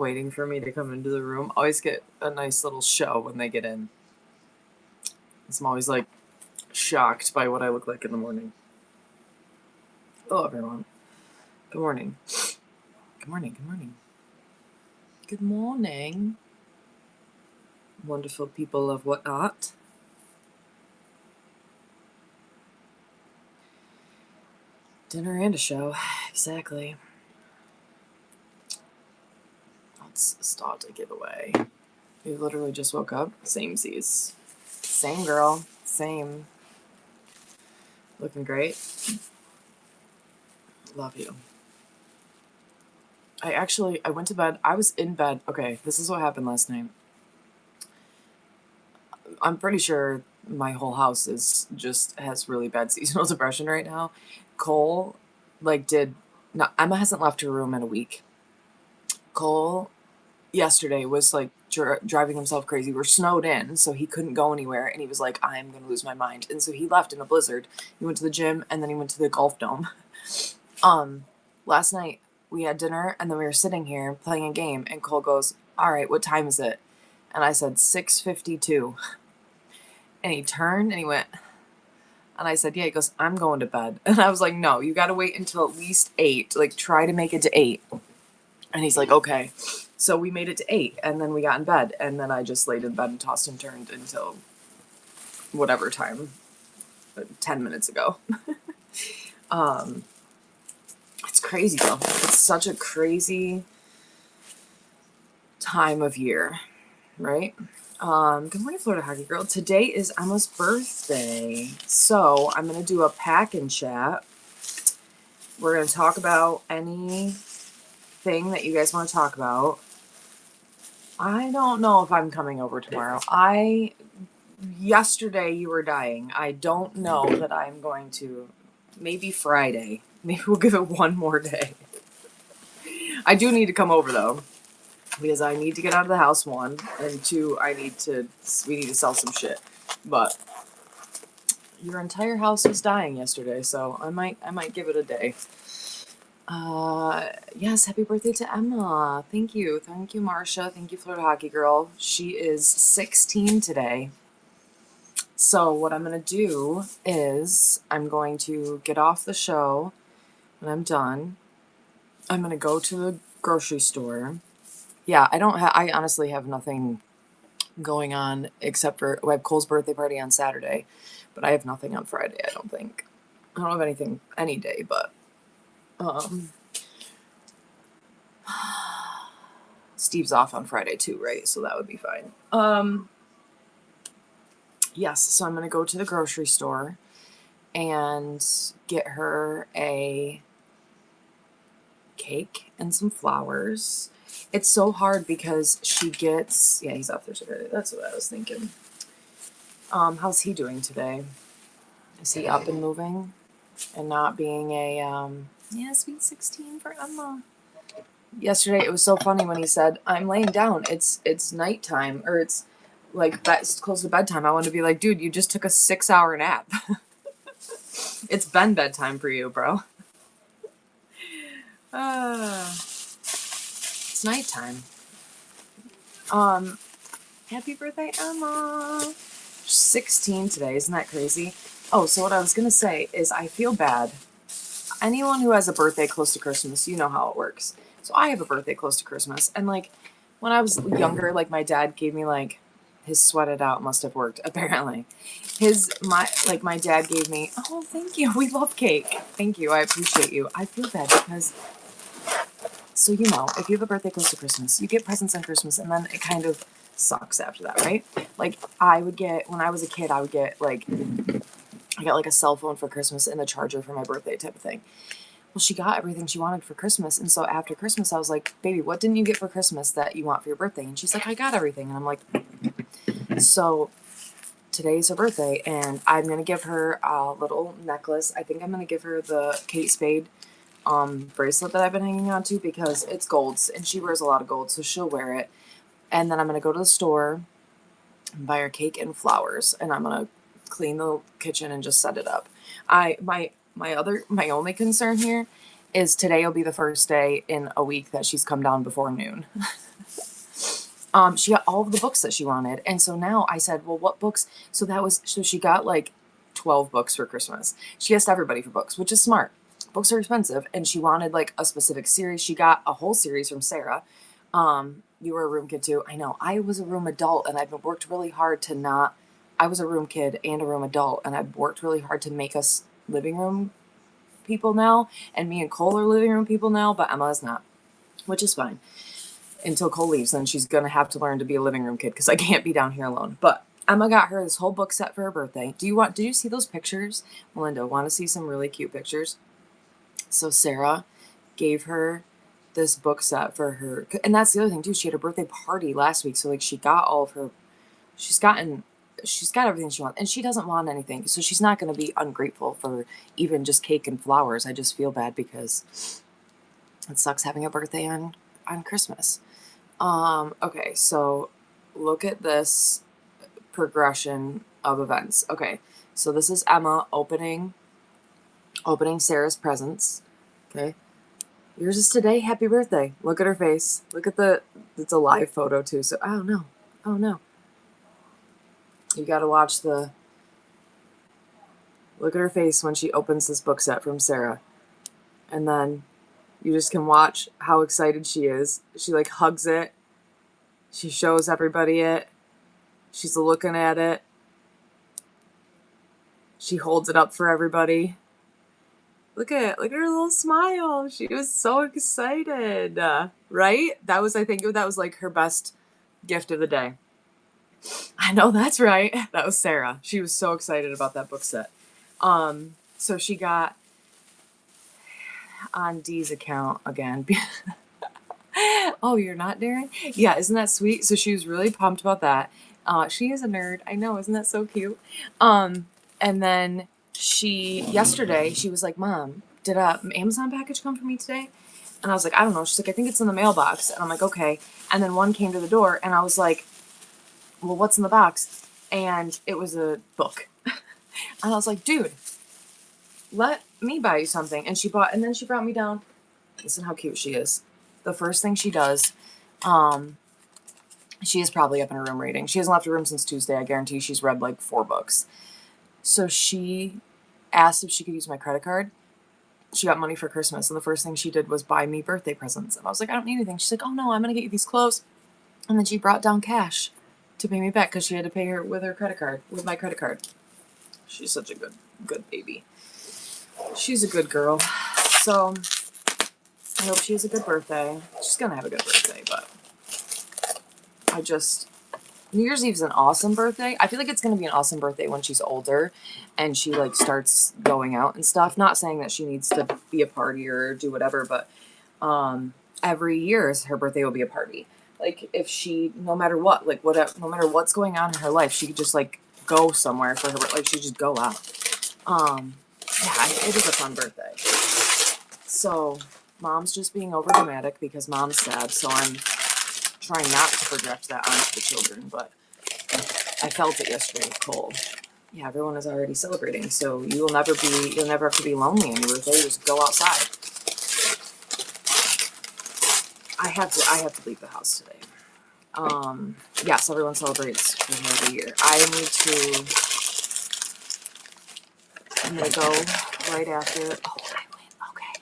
waiting for me to come into the room always get a nice little show when they get in. I'm always like shocked by what I look like in the morning. Hello, everyone. Good morning. Good morning. Good morning. Good morning. Wonderful people of whatnot. Dinner and a show. Exactly. Let's start a giveaway. You literally just woke up. Samesies. Same girl. Same. Looking great. Love you. I went to bed. I was in bed. Okay, this is what happened last night. I'm pretty sure my whole house has really bad seasonal depression right now. Cole, Emma hasn't left her room in a week. Cole, yesterday, was like driving himself crazy. We're snowed in, so he couldn't go anywhere, and he was like, I'm gonna lose my mind. And so he left in a blizzard. He went to the gym, and then he went to the golf dome. Last night, we had dinner, and then we were sitting here playing a game, and Cole goes, all right, what time is it? And I said, 6:52. And he turned and he went, and I said, yeah. He goes, I'm going to bed. And I was like, no, you got to wait until at least 8. Like, try to make it to 8. And he's like, okay. So we made it to 8, and then we got in bed, and then I just laid in bed and tossed and turned until whatever time, 10 minutes ago. It's crazy, though. It's such a crazy time of year, right? Good morning, Florida Hockey Girl. Today is Emma's birthday, so I'm going to do a pack and chat. We're going to talk about anything that you guys want to talk about. I don't know if I'm coming over tomorrow. Yesterday you were dying. I don't know that I'm going to. Maybe Friday. Maybe we'll give it one more day. I do need to come over, though, because I need to get out of the house, 1, and 2, we need to sell some shit. But your entire house was dying yesterday, so I might give it a day. Yes, happy birthday to Emma. Thank you, Marcia. Thank you, Florida Hockey Girl. She is 16 today. So what I'm gonna do is I'm going to get off the show when I'm done. I'm gonna go to the grocery store. Yeah, I honestly have nothing going on except for we have Cole's birthday party on Saturday, but I have nothing on Friday. I don't think. I don't have anything any day, but Steve's off on Friday too, right? So that would be fine. Yes, so I'm gonna go to the grocery store and get her a cake and some flowers. It's so hard because she gets, yeah, he's off there today. That's what I was thinking. How's he doing today? Is he up and moving and not being a, sweet 16 for Emma? Yesterday it was so funny when he said, I'm laying down. It's nighttime, or it's like that's close to bedtime. I want to be like, dude, you just took a 6-hour nap. It's been bedtime for you, bro. It's nighttime. Happy birthday, Emma. 16 today, isn't that crazy? Oh, so what I was gonna say is I feel bad. Anyone who has a birthday close to Christmas, you know how it works. So I have a birthday close to Christmas, and like when I was younger, like my dad gave me like his sweat it out must have worked, apparently. My dad gave me, oh, thank you. We love cake. Thank you. I appreciate you. I feel bad because, so if you have a birthday close to Christmas, you get presents on Christmas, and then it kind of sucks after that, right? Like when I was a kid, I got like a cell phone for Christmas and a charger for my birthday type of thing. Well, she got everything she wanted for Christmas, and so after Christmas, I was like, baby, what didn't you get for Christmas that you want for your birthday? And she's like, I got everything. And I'm like, so today's her birthday, and I'm going to give her a little necklace. I think I'm going to give her the Kate Spade bracelet that I've been hanging on to because it's gold, and she wears a lot of gold, so she'll wear it. And then I'm going to go to the store and buy her cake and flowers, and I'm going to clean the kitchen and just set it up. My only concern here is today will be the first day in a week that she's come down before noon. She got all of the books that she wanted. And so now I said, well, what books? So she got like 12 books for Christmas. She asked everybody for books, which is smart. Books are expensive. And she wanted like a specific series. She got a whole series from Sarah. You were a room kid too. I know. I was a room adult and I've worked really hard to not. I was a room kid and a room adult, and I've worked really hard to make us living room people now. And me and Cole are living room people now, but Emma is not, which is fine until Cole leaves. Then she's gonna have to learn to be a living room kid because I can't be down here alone. But Emma got her this whole book set for her birthday. Did you see those pictures? Melinda, want to see some really cute pictures? So Sarah gave her this book set for her, and that's the other thing too. She had a birthday party last week, so like she got all of her, she's got everything she wants, and she doesn't want anything, so she's not going to be ungrateful for even just cake and flowers. I just feel bad because it sucks having a birthday on Christmas. Okay, so look at this progression of events. Okay, so this is Emma opening Sarah's presents. Okay, yours is today. Happy birthday. Look at her face. Look at it's a live photo too. So, oh no. You gotta watch look at her face when she opens this book set from Sarah. And then you just can watch how excited she is. She like hugs it. She shows everybody it. She's looking at it. She holds it up for everybody. Look at her little smile. She was so excited, right? I think that was like her best gift of the day. I know, that's right. That was Sarah. She was so excited about that book set. So she got on Dee's account again. Oh, you're not, Darren? Yeah, isn't that sweet? So she was really pumped about that. She is a nerd. I know, isn't that so cute? And then yesterday, she was like, Mom, did an Amazon package come for me today? And I was like, I don't know. She's like, I think it's in the mailbox. And I'm like, okay. And then one came to the door, and I was like, well, what's in the box? And it was a book. And I was like, dude, let me buy you something. And then she brought me down. Listen how cute she is. The first thing she does, she is probably up in her room reading. She hasn't left her room since Tuesday. I guarantee she's read like 4 books. So she asked if she could use my credit card. She got money for Christmas, and the first thing she did was buy me birthday presents. And I was like, I don't need anything. She's like, oh no, I'm going to get you these clothes. And then she brought down cash to pay me back because she had to pay her with my credit card. She's such a good baby. She's a good girl. So I hope she has a good birthday. She's going to have a good birthday, but New Year's Eve's an awesome birthday. I feel like it's going to be an awesome birthday when she's older and she like starts going out and stuff. Not saying that she needs to be a partier or do whatever, but every year her birthday will be a party. Like if she, no matter what, like whatever, no matter what's going on in her life, she could just like go somewhere for her, like she just go out. Yeah, it is a fun birthday. So Mom's just being over dramatic because Mom's sad, so I'm trying not to project that onto the children, but I felt it yesterday with Cole. Yeah, everyone is already celebrating, so you'll never have to be lonely on your birthday. Just go outside. I have to leave the house today. Yes, everyone celebrates for her every year. I'm gonna go right after. Oh, I went. Okay.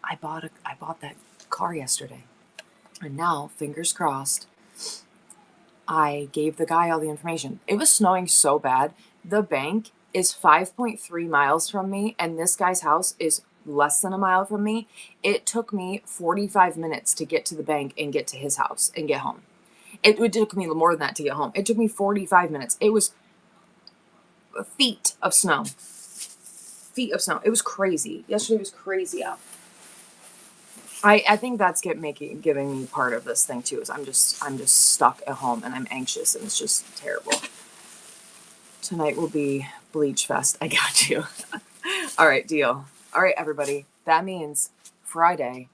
I bought that car yesterday, and now, fingers crossed, I gave the guy all the information. It was snowing so bad. The bank is 5.3 miles from me, and this guy's house is less than a mile from me. It took me 45 minutes to get to the bank and get to his house and get home. It took me more than that to get home. It took me 45 minutes. It was feet of snow. Feet of snow. It was crazy. Yesterday was crazy out. I think that's giving me part of this thing too. Is I'm just stuck at home and I'm anxious and it's just terrible. Tonight will be bleach fest. I got you. All right, deal. All right, everybody. That means Friday.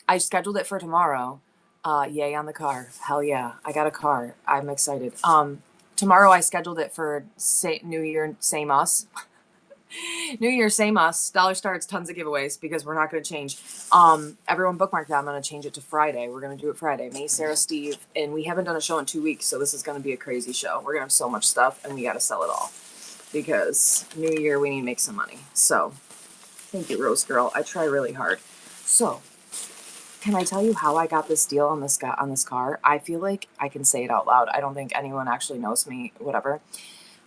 I scheduled it for tomorrow. Yay on the car. Hell yeah. I got a car. I'm excited. Tomorrow I scheduled it for New Year, same us. New Year, same us. Dollar Starts, tons of giveaways because we're not going to change. Everyone bookmark that. I'm going to change it to Friday. We're going to do it Friday. Me, Sarah, Steve, and we haven't done a show in 2 weeks, so this is going to be a crazy show. We're going to have so much stuff, and we got to sell it all because New Year, we need to make some money. So, thank you, Rose Girl. I try really hard. So, can I tell you how I got this deal on this car? I feel like I can say it out loud. I don't think anyone actually knows me. Whatever.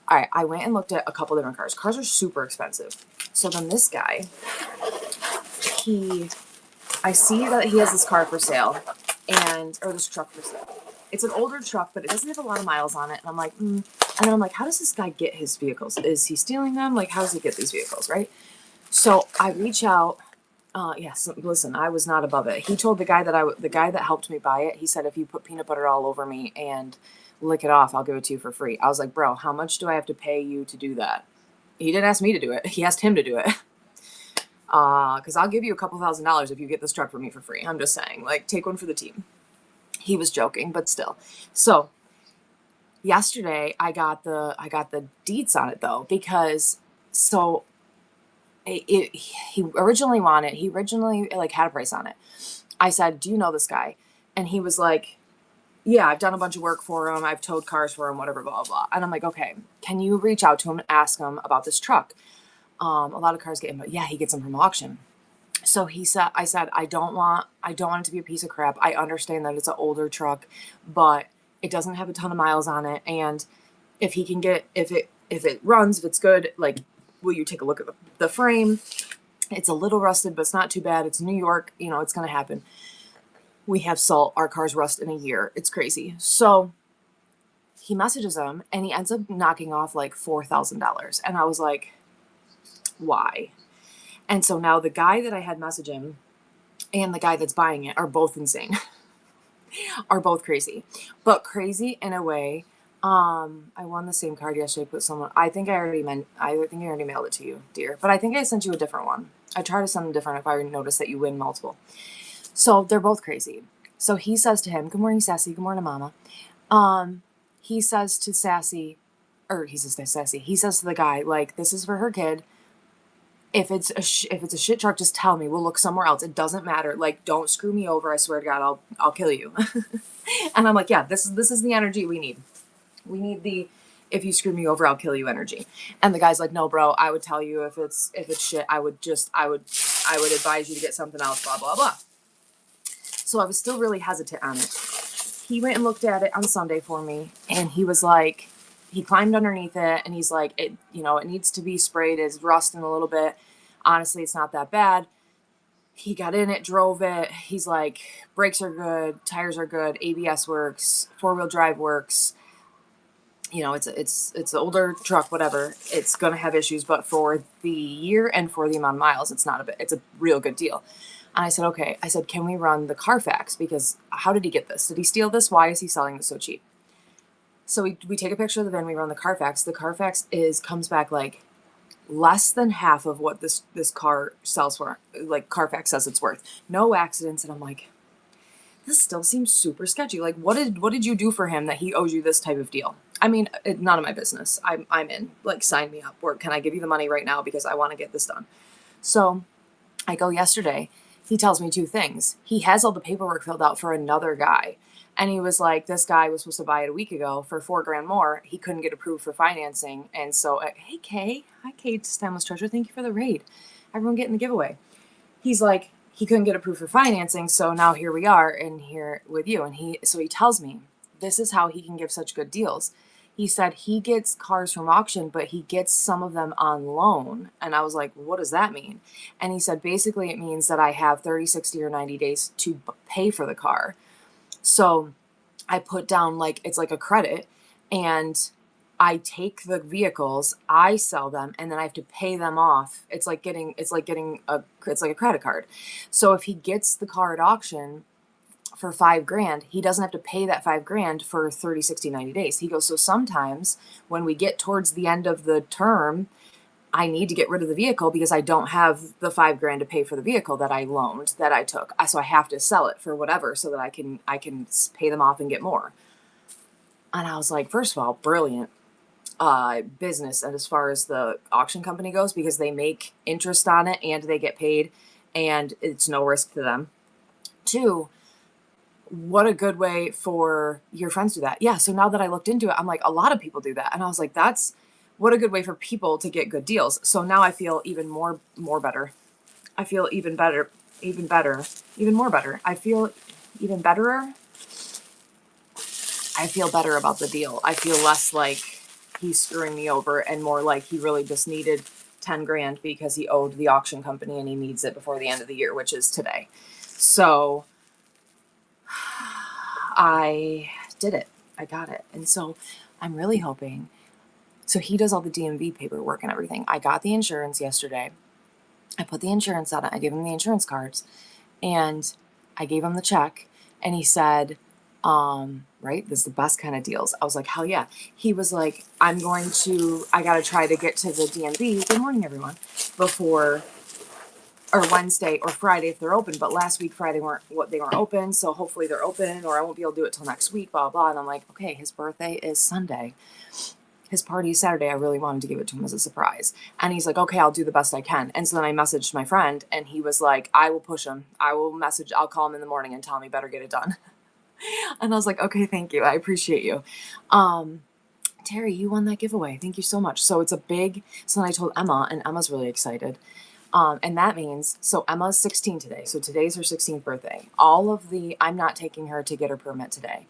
All right, I went and looked at a couple different cars. Cars are super expensive. So then this guy, I see that he has this car for sale, or this truck for sale. It's an older truck, but it doesn't have a lot of miles on it. And I'm like, And then I'm like, how does this guy get his vehicles? Is he stealing them? Like, how does he get these vehicles, right? So I reach out. Yes, listen, I was not above it. He told the guy that helped me buy it, he said, if you put peanut butter all over me and lick it off, I'll give it to you for free. I was like, bro, how much do I have to pay you to do that? He didn't ask me to do it. He asked him to do it. Because I'll give you a couple $1,000s if you get this truck for me for free. I'm just saying, like, take one for the team. He was joking, but still. So yesterday I got the deets on it though, because he originally like had a price on it. I said, do you know this guy? And he was like, yeah, I've done a bunch of work for him. I've towed cars for him, whatever, blah, blah, blah. And I'm like, okay, can you reach out to him and ask him about this truck? A lot of cars get him, but yeah, he gets them from auction. So I said, I don't want it to be a piece of crap. I understand that it's an older truck, but it doesn't have a ton of miles on it. And if he can if it runs, if it's good, like, will you take a look at the frame? It's a little rusted, but it's not too bad. It's New York, it's going to happen. We have salt. Our cars rust in a year. It's crazy. So he messages him and he ends up knocking off like $4,000. And I was like, why? And so now the guy that I had message him and the guy that's buying it are both insane, are both crazy, but crazy in a way. I won the same card yesterday. I think I already mailed it to you, dear, but I think I sent you a different one. I try to send them different if I notice that you win multiple. So they're both crazy. So he says to him, good morning, Sassy. Good morning, Mama. He says to Sassy, he says to the guy, like, this is for her kid. If it's a shit truck, just tell me. We'll look somewhere else. It doesn't matter. Like, don't screw me over. I swear to God, I'll kill you. And I'm like, yeah, this is the energy we need. We need the, if you screw me over, I'll kill you energy. And the guy's like, no, bro, I would tell you if it's shit, I would advise you to get something else, blah, blah, blah. So I was still really hesitant on it. He went and looked at it on Sunday for me, and he was like, he climbed underneath it, and he's like, it needs to be sprayed. It's rusting a little bit. Honestly, it's not that bad. He got in it, drove it. He's like, brakes are good, tires are good, ABS works, 4-wheel drive works. It's an older truck, whatever. It's gonna have issues, but for the year and for the amount of miles, it's a real good deal. And I said, okay. I said, can we run the Carfax? Because how did he get this? Did he steal this? Why is he selling this so cheap? So we take a picture of the VIN, we run the Carfax. The Carfax comes back like less than half of what this car sells for, like Carfax says it's worth. No accidents. And I'm like, this still seems super sketchy. Like, what did you do for him that he owes you this type of deal? I mean, none of my business. I'm in. Like, sign me up. Or can I give you the money right now because I want to get this done? So I go yesterday. He tells me 2 things. He has all the paperwork filled out for another guy. And he was like, this guy was supposed to buy it a week ago for $4,000 more. He couldn't get approved for financing. And so, hey, Kay. Hi, Kay, Stamless Treasure. Thank you for the raid. Everyone getting the giveaway. He's like, he couldn't get approved for financing. So now here we are and here with you. And he tells me this is how he can give such good deals. He said he gets cars from auction, but he gets some of them on loan. And I was like, what does that mean? And he said, basically, it means that I have 30, 60, or 90 days to pay for the car. So I put down, like, it's like a credit, and I take the vehicles, I sell them, and then I have to pay them off. It's like getting a credit card. So if he gets the car at auction for $5,000, he doesn't have to pay that $5,000 for 30, 60, 90 days. He goes, so sometimes when we get towards the end of the term, I need to get rid of the vehicle because I don't have the $5,000 to pay for the vehicle that I loaned, that I took. So I have to sell it for whatever so that I can pay them off and get more. And I was like, first of all, brilliant. business and as far as the auction company goes, because they make interest on it and they get paid and it's no risk to them. Two, what a good way for your friends to do that. Yeah, so now that I looked into it, I'm like, a lot of people do that. And I was like, that's what a good way for people to get good deals. So now I feel even more better. I feel even better, even better, even more better. I feel even betterer. I feel better about the deal. I feel less like he's screwing me over and more like he really just needed 10 grand because he owed the auction company and he needs it before the end of the year, which is today. So I did it. I got it. And so I'm really hoping. So he does all the DMV paperwork and everything. I got the insurance yesterday. I put the insurance on it. I gave him the insurance cards and I gave him the check and he said, right, this is the best kind of deals. I was like, hell yeah. He was like, I got to try to get to the DMV. Good morning, everyone. Before, or Wednesday or Friday if they're open. But last week, Friday, they weren't open. So hopefully they're open or I won't be able to do it till next week, blah, blah. And I'm like, okay, his birthday is Sunday. His party is Saturday. I really wanted to give it to him as a surprise. And he's like, okay, I'll do the best I can. And so then I messaged my friend and he was like, I will push him. I'll call him in the morning and tell him he better get it done. And I was like, okay, thank you. I appreciate you. Terry, you won that giveaway. Thank you so much. So so then I told Emma and Emma's really excited. And that means, so Emma's 16 today. So today's her 16th birthday. I'm not taking her to get her permit today.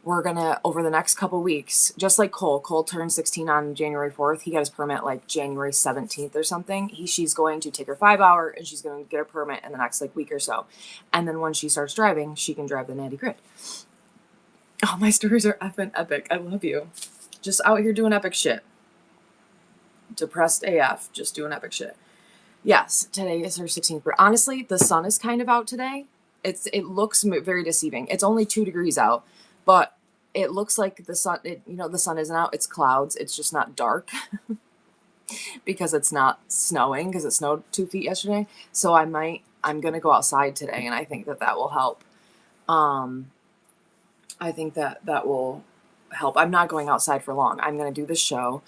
We're gonna, over the next couple weeks, just like Cole turned 16 on January 4th. He got his permit like January 17th or something. She's going to take her 5-hour and she's going to get her permit in the next like week or so. And then when she starts driving, she can drive the Natty Grid. Oh, my stories are effing epic. I love you. Just out here doing epic shit. Depressed AF, just doing epic shit. Yes, today is her 16th birthday. Honestly, the sun is kind of out today. It looks very deceiving. It's only 2 degrees out. But it looks like the sun, the sun isn't out. It's clouds. It's just not dark because it's not snowing because it snowed 2 feet yesterday. So I'm going to go outside today and I think that will help. I think that will help. I'm not going outside for long. I'm going to do this show.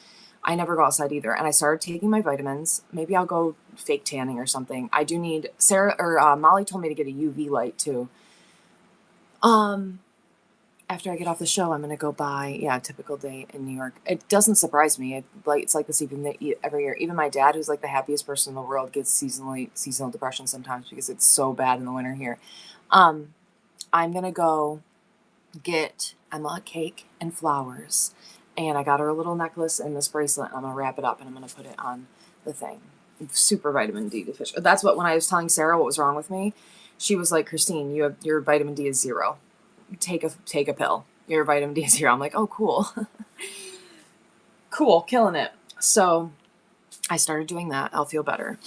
I never go outside either. And I started taking my vitamins. Maybe I'll go fake tanning or something. I do need Molly told me to get a UV light too. After I get off the show, I'm going to go buy, a typical day in New York. It doesn't surprise me. It's like this even every year. Even my dad, who's like the happiest person in the world, gets seasonal depression sometimes because it's so bad in the winter here. I'm going to go get Emma a cake and flowers. And I got her a little necklace and this bracelet. And I'm going to wrap it up and I'm going to put it on the thing. Super vitamin D deficient. That's what, when I was telling Sarah what was wrong with me, she was like, Christine, your vitamin D is 0. Take a pill. Your vitamin D is 0. I'm like, oh, cool. Cool, killing it. So I started doing that. I'll feel better.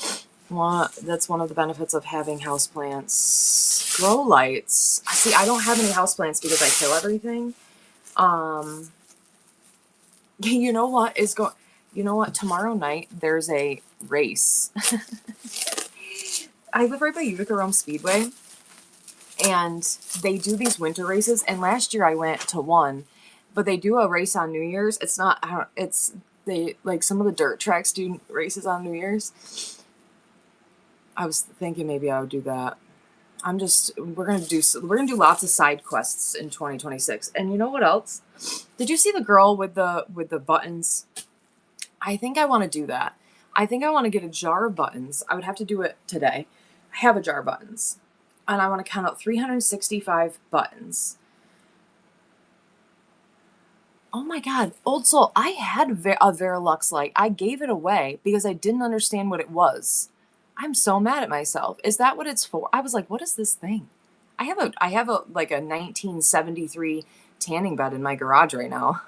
Well, that's one of the benefits of having houseplants. Grow lights. See, I don't have any houseplants because I kill everything. You know what? Tomorrow night there's a race. I live right by Utica Rome Speedway. And they do these winter races. And last year I went to one, but they do a race on New Year's. Some of the dirt tracks do races on New Year's. I was thinking maybe I would do that. We're going to do lots of side quests in 2026. And you know what else? Did you see the girl with the buttons? I think I want to do that. I think I want to get a jar of buttons. I would have to do it today. I have a jar of buttons. And I want to count out 365 buttons. Oh my God, old soul. I had a Verilux light. I gave it away because I didn't understand what it was. I'm so mad at myself. Is that what it's for? I was like, what is this thing? I have a 1973 tanning bed in my garage right now.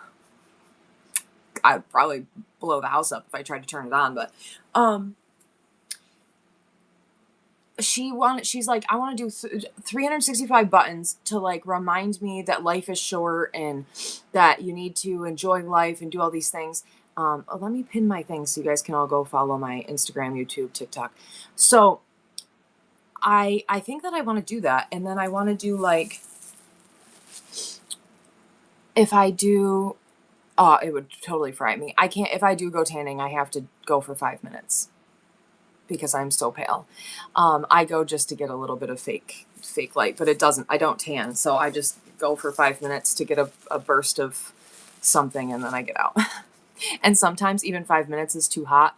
I'd probably blow the house up if I tried to turn it on, but she's like, I want to do 365 buttons to like remind me that life is short and that you need to enjoy life and do all these things. Let me pin my things so you guys can all go follow my Instagram, YouTube, TikTok. So I think that I want to do that. And then I want to do like, if I do It would totally fry me. I can't, if I do go tanning, I have to go for 5 minutes because I'm so pale. I go just to get a little bit of fake light, but I don't tan. So I just go for 5 minutes to get a burst of something and then I get out. And sometimes even 5 minutes is too hot.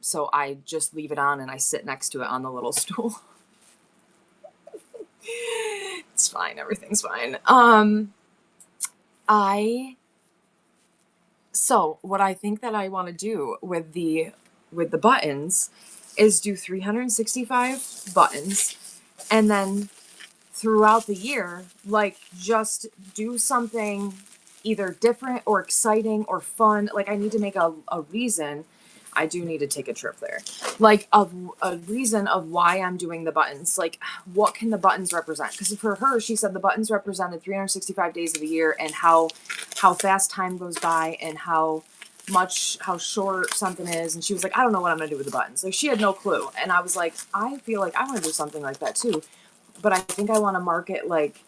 So I just leave it on and I sit next to it on the little stool. It's fine. Everything's fine. So what I think that I want to do with the buttons is do 365 buttons, and then throughout the year, like, just do something either different or exciting or fun. Like, I need to make a reason. I do need to take a trip there. Like, a reason of why I'm doing the buttons. Like, what can the buttons represent? Because for her, she said the buttons represented 365 days of the year and how fast time goes by and how short something is. And she was like, I don't know what I'm going to do with the buttons. Like, she had no clue. And I was like, I feel like I want to do something like that too. But I think I want to market, like,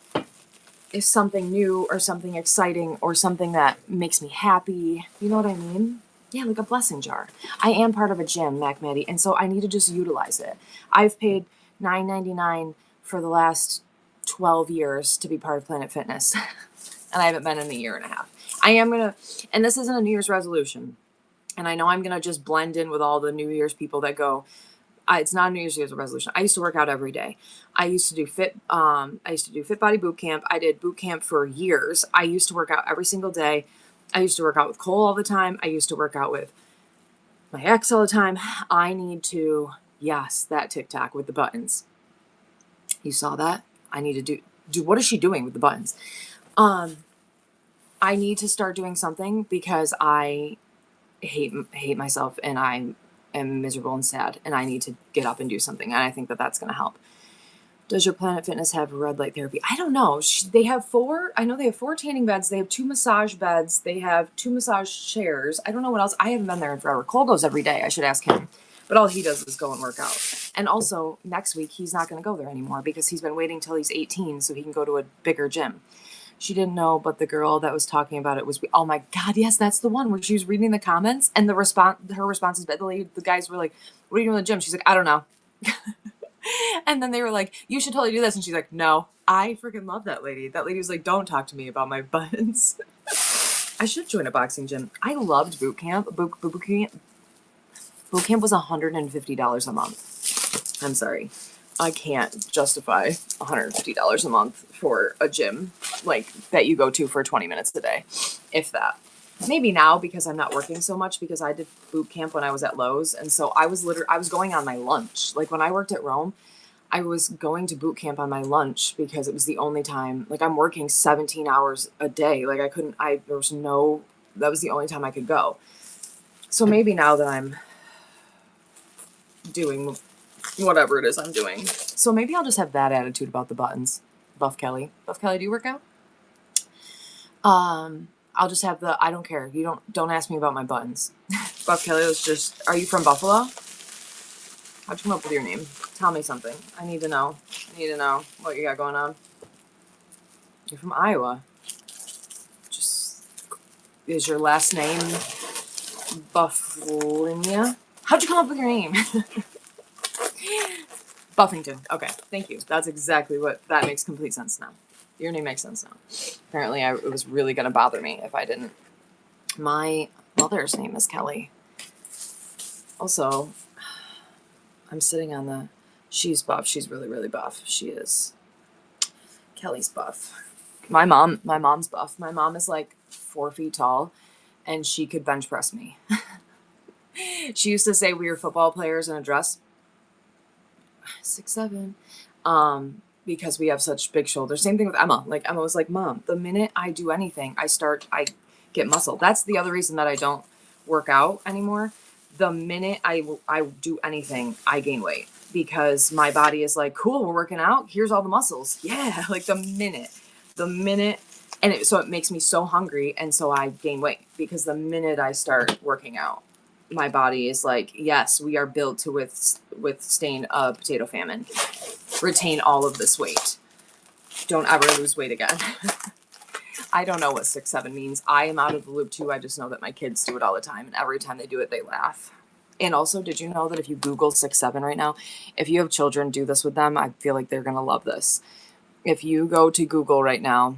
is something new or something exciting or something that makes me happy. You know what I mean? Yeah, like a blessing jar. I am part of a gym, Mac Maddie, and so I need to just utilize it. I've paid $9.99 for the last 12 years to be part of Planet Fitness, and I haven't been in a year and a half. I am going to, and this isn't a New Year's resolution, and I know I'm going to just blend in with all the New Year's people that go, it's not a New Year's resolution. I used to work out every day. I used to do Fit Body Boot Camp. I did boot camp for years. I used to work out every single day. I used to work out with Cole all the time. I used to work out with my ex all the time. I need to, yes, that TikTok with the buttons. You saw that? I need to do what is she doing with the buttons? I need to start doing something because I hate myself and I am miserable and sad and I need to get up and do something. And I think that that's going to help. Does your Planet Fitness have red light therapy? I don't know. They have 4. I know they have 4 tanning beds. They have 2 massage beds. They have 2 massage chairs. I don't know what else. I haven't been there in forever. Cole goes every day. I should ask him. But all he does is go and work out. And also, next week, he's not going to go there anymore because he's been waiting till he's 18 so he can go to a bigger gym. She didn't know, but the girl that was talking about it was, oh my God, yes, that's the one where she was reading the comments and her responses, the guys were like, what are you doing in the gym? She's like, I don't know. And then they were like, you should totally do this. And she's like, no. I freaking love that lady. That lady was like, don't talk to me about my buttons. I should join a boxing gym. I loved boot camp. Boot camp was $150 a month. I'm sorry. I can't justify $150 a month for a gym like that you go to for 20 minutes a day, if that. Maybe now because I'm not working so much because I did boot camp when I was at Lowe's. And so I was going on my lunch. Like when I worked at Rome, I was going to boot camp on my lunch because it was the only time, like I'm working 17 hours a day. Like that was the only time I could go. So maybe now that I'm doing whatever it is I'm doing. So maybe I'll just have that attitude about the buttons. Buff Kelly, do you work out? I'll just have I don't care. You don't ask me about my buttons. Buff Kelly was just, are you from Buffalo? How'd you come up with your name? Tell me something. I need to know. What you got going on. You're from Iowa. Is your last name Bufflinia? How'd you come up with your name? Buffington. Okay, thank you. That's exactly that makes complete sense now. Your name makes sense now. Apparently, it was really going to bother me if I didn't. My mother's name is Kelly. Also, I'm sitting on she's buff. She's really, really buff. She is. Kelly's buff. My mom's buff. My mom is like 4 feet tall, and she could bench press me. She used to say we were football players in a dress. 6'7", because we have such big shoulders. Same thing with Emma. Like Emma was like, Mom, the minute I do anything, I get muscle. That's the other reason that I don't work out anymore. The minute I do anything, I gain weight because my body is like, cool, we're working out. Here's all the muscles. Yeah. Like the minute, and so it makes me so hungry. And so I gain weight because the minute I start working out, my body is like, yes, we are built to withstand a potato famine. Retain all of this weight. Don't ever lose weight again. I don't know what 6'7" means. I am out of the loop too. I just know that my kids do it all the time, and every time they do it, they laugh. And also, did you know that if you Google 6'7" right now, if you have children, do this with them. I feel like they're gonna love this. If you go to Google right now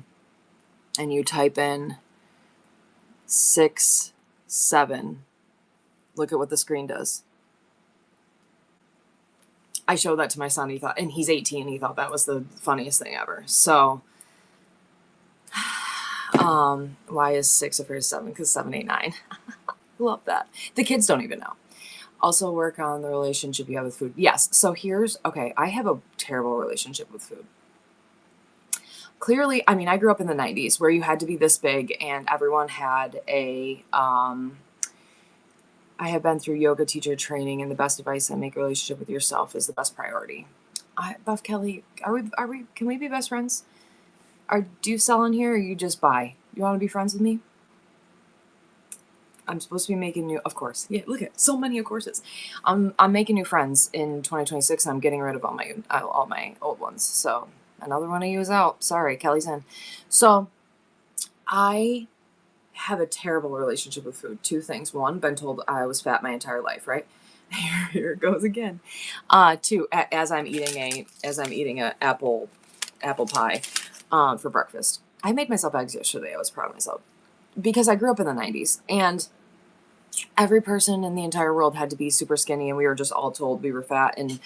and you type in 6'7", look at what the screen does. I showed that to my son. He thought, and he's 18. He thought that was the funniest thing ever. So, why is 6 afraid of 7? Because 7, 8, 9. Love that. The kids don't even know. Also, work on the relationship you have with food. Yes. So okay. I have a terrible relationship with food. Clearly, I mean, I grew up in the 90s where you had to be this big and everyone had I have been through yoga teacher training, and the best advice on make a relationship with yourself is the best priority. Buff Kelly, can we be best friends? Do you sell in here or you just buy? You want to be friends with me? I'm supposed to be making new, of course. Yeah, look at so many of courses. I'm making new friends in 2026. I'm getting rid of all my old ones. So another one of you is out. Sorry, Kelly's in. So I have a terrible relationship with food. Two things. One, been told I was fat my entire life, right? Here it goes again. Two, as I'm eating a apple pie for breakfast. I made myself eggs yesterday. I was proud of myself because I grew up in the 90s and every person in the entire world had to be super skinny and we were just all told we were fat. And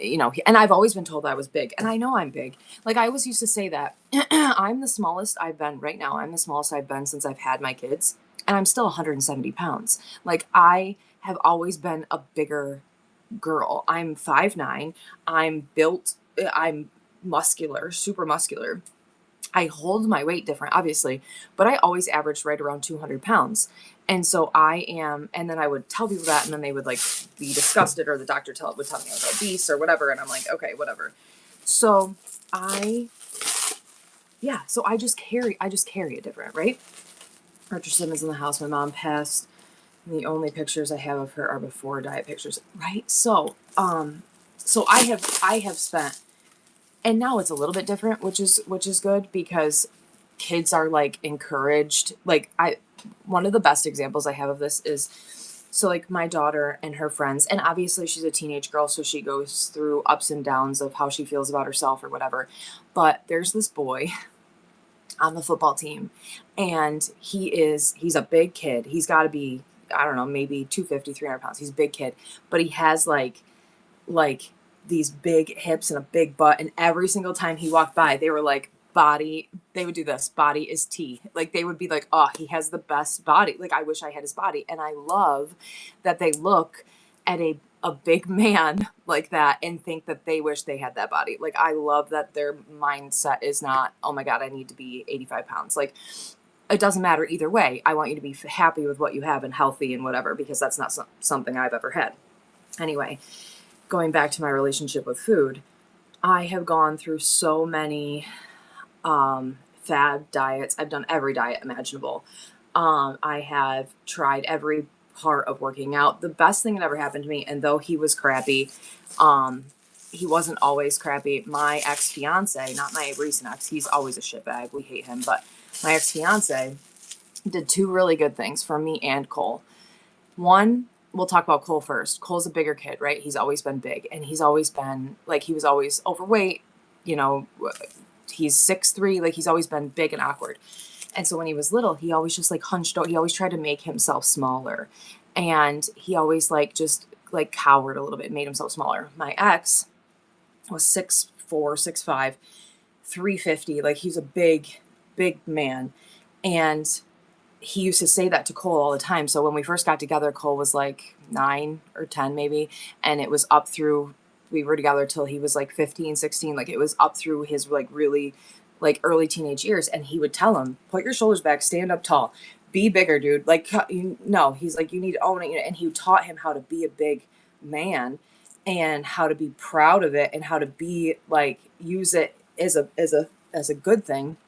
and I've always been told I was big, and I know I'm big. Like, I always used to say that I'm the smallest I've been right now. I'm the smallest I've been since I've had my kids, and I'm still 170 pounds. Like, I have always been a bigger girl. I'm 5'9". I'm built. I'm muscular, super muscular. I hold my weight different, obviously, but I always averaged right around 200 pounds. And so and then I would tell people that, and then they would like be disgusted, or the doctor would tell me I was obese or whatever. And I'm like, okay, whatever. So so I just carry it different, right? Archer Simmons in the house. My mom passed. And the only pictures I have of her are before diet pictures, right? So, so I have spent, and now it's a little bit different, which is good because kids are like encouraged. Like, one of the best examples I have of this is, so like my daughter and her friends, and obviously she's a teenage girl, so she goes through ups and downs of how she feels about herself or whatever. But there's this boy on the football team, and he's a big kid. He's got to be, I don't know, maybe 250, 300 pounds. He's a big kid, but he has like these big hips and a big butt. And every single time he walked by, they were like, they would do this, body is T. Like, they would be like, oh, he has the best body. Like, I wish I had his body. And I love that they look at a big man like that and think that they wish they had that body. Like, I love that their mindset is not, oh my God, I need to be 85 pounds. Like, it doesn't matter either way. I want you to be happy with what you have and healthy and whatever, because that's not something I've ever had. Anyway, going back to my relationship with food, I have gone through so many fad diets. I've done every diet imaginable. I have tried every part of working out. The best thing that ever happened to me, and though he was crappy, he wasn't always crappy. My ex-fiance, not my recent ex, he's always a shitbag. We hate him. But my ex-fiance did two really good things for me and Cole. One, we'll talk about Cole first. Cole's a bigger kid, right? He's always been big, and he's always been, like, he was always overweight. He's 6'3", like, he's always been big and awkward. And so when he was little, he always just like hunched out. He always tried to make himself smaller. And he always like just like cowered a little bit, made himself smaller. My ex was 6'4", 6'5", 350. Like, he's a big, big man. And he used to say that to Cole all the time. So when we first got together, Cole was like 9 or 10 maybe. And it was up through, we were together till he was like 15, 16. Like, it was up through his like really like early teenage years. And he would tell him, put your shoulders back, stand up tall, be bigger, dude. Like, he's like, you need to own it. And he taught him how to be a big man and how to be proud of it and how to be like, use it as a good thing.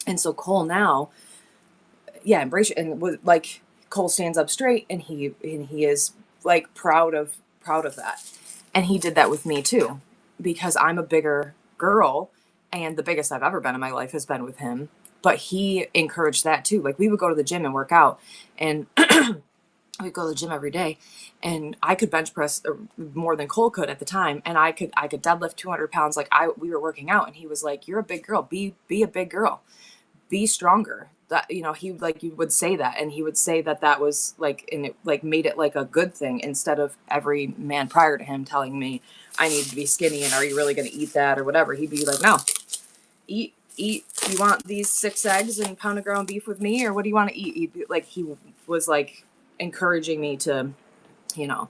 And so Cole now, embrace it. And like, Cole stands up straight, and he is like proud of that. And he did that with me too, because I'm a bigger girl And the biggest I've ever been in my life has been with him. But he encouraged that too. Like, we would go to the gym and work out, and we'd go to the gym every day, and I could bench press more than Cole could at the time, and I could deadlift 200 pounds. Like, we were working out, and he was like, "You're a big girl. Be a big girl. Be stronger." That, you know, he like, you would say that, and he would say that was like, and it like made it like a good thing, instead of every man prior to him telling me I need to be skinny and are you really going to eat that or whatever. He'd be like, "No, eat. You want these 6 eggs and pound of ground beef with me, or what do you want to eat?" He was like encouraging me to, you know,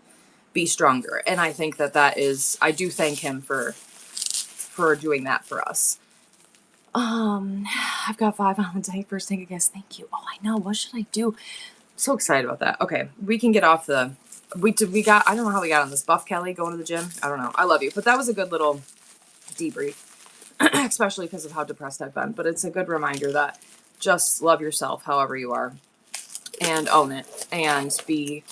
be stronger. And I think that is, I do thank him for doing that for us. I've got 5 on the tank. First tank of gas. Thank you. Oh, I know. What should I do? I'm so excited about that. Okay, we can get off the. We got. I don't know how we got on this. Buff Kelly going to the gym. I don't know. I love you, but that was a good little debrief, especially because of how depressed I've been. But it's a good reminder that just love yourself, however you are, and own it, and be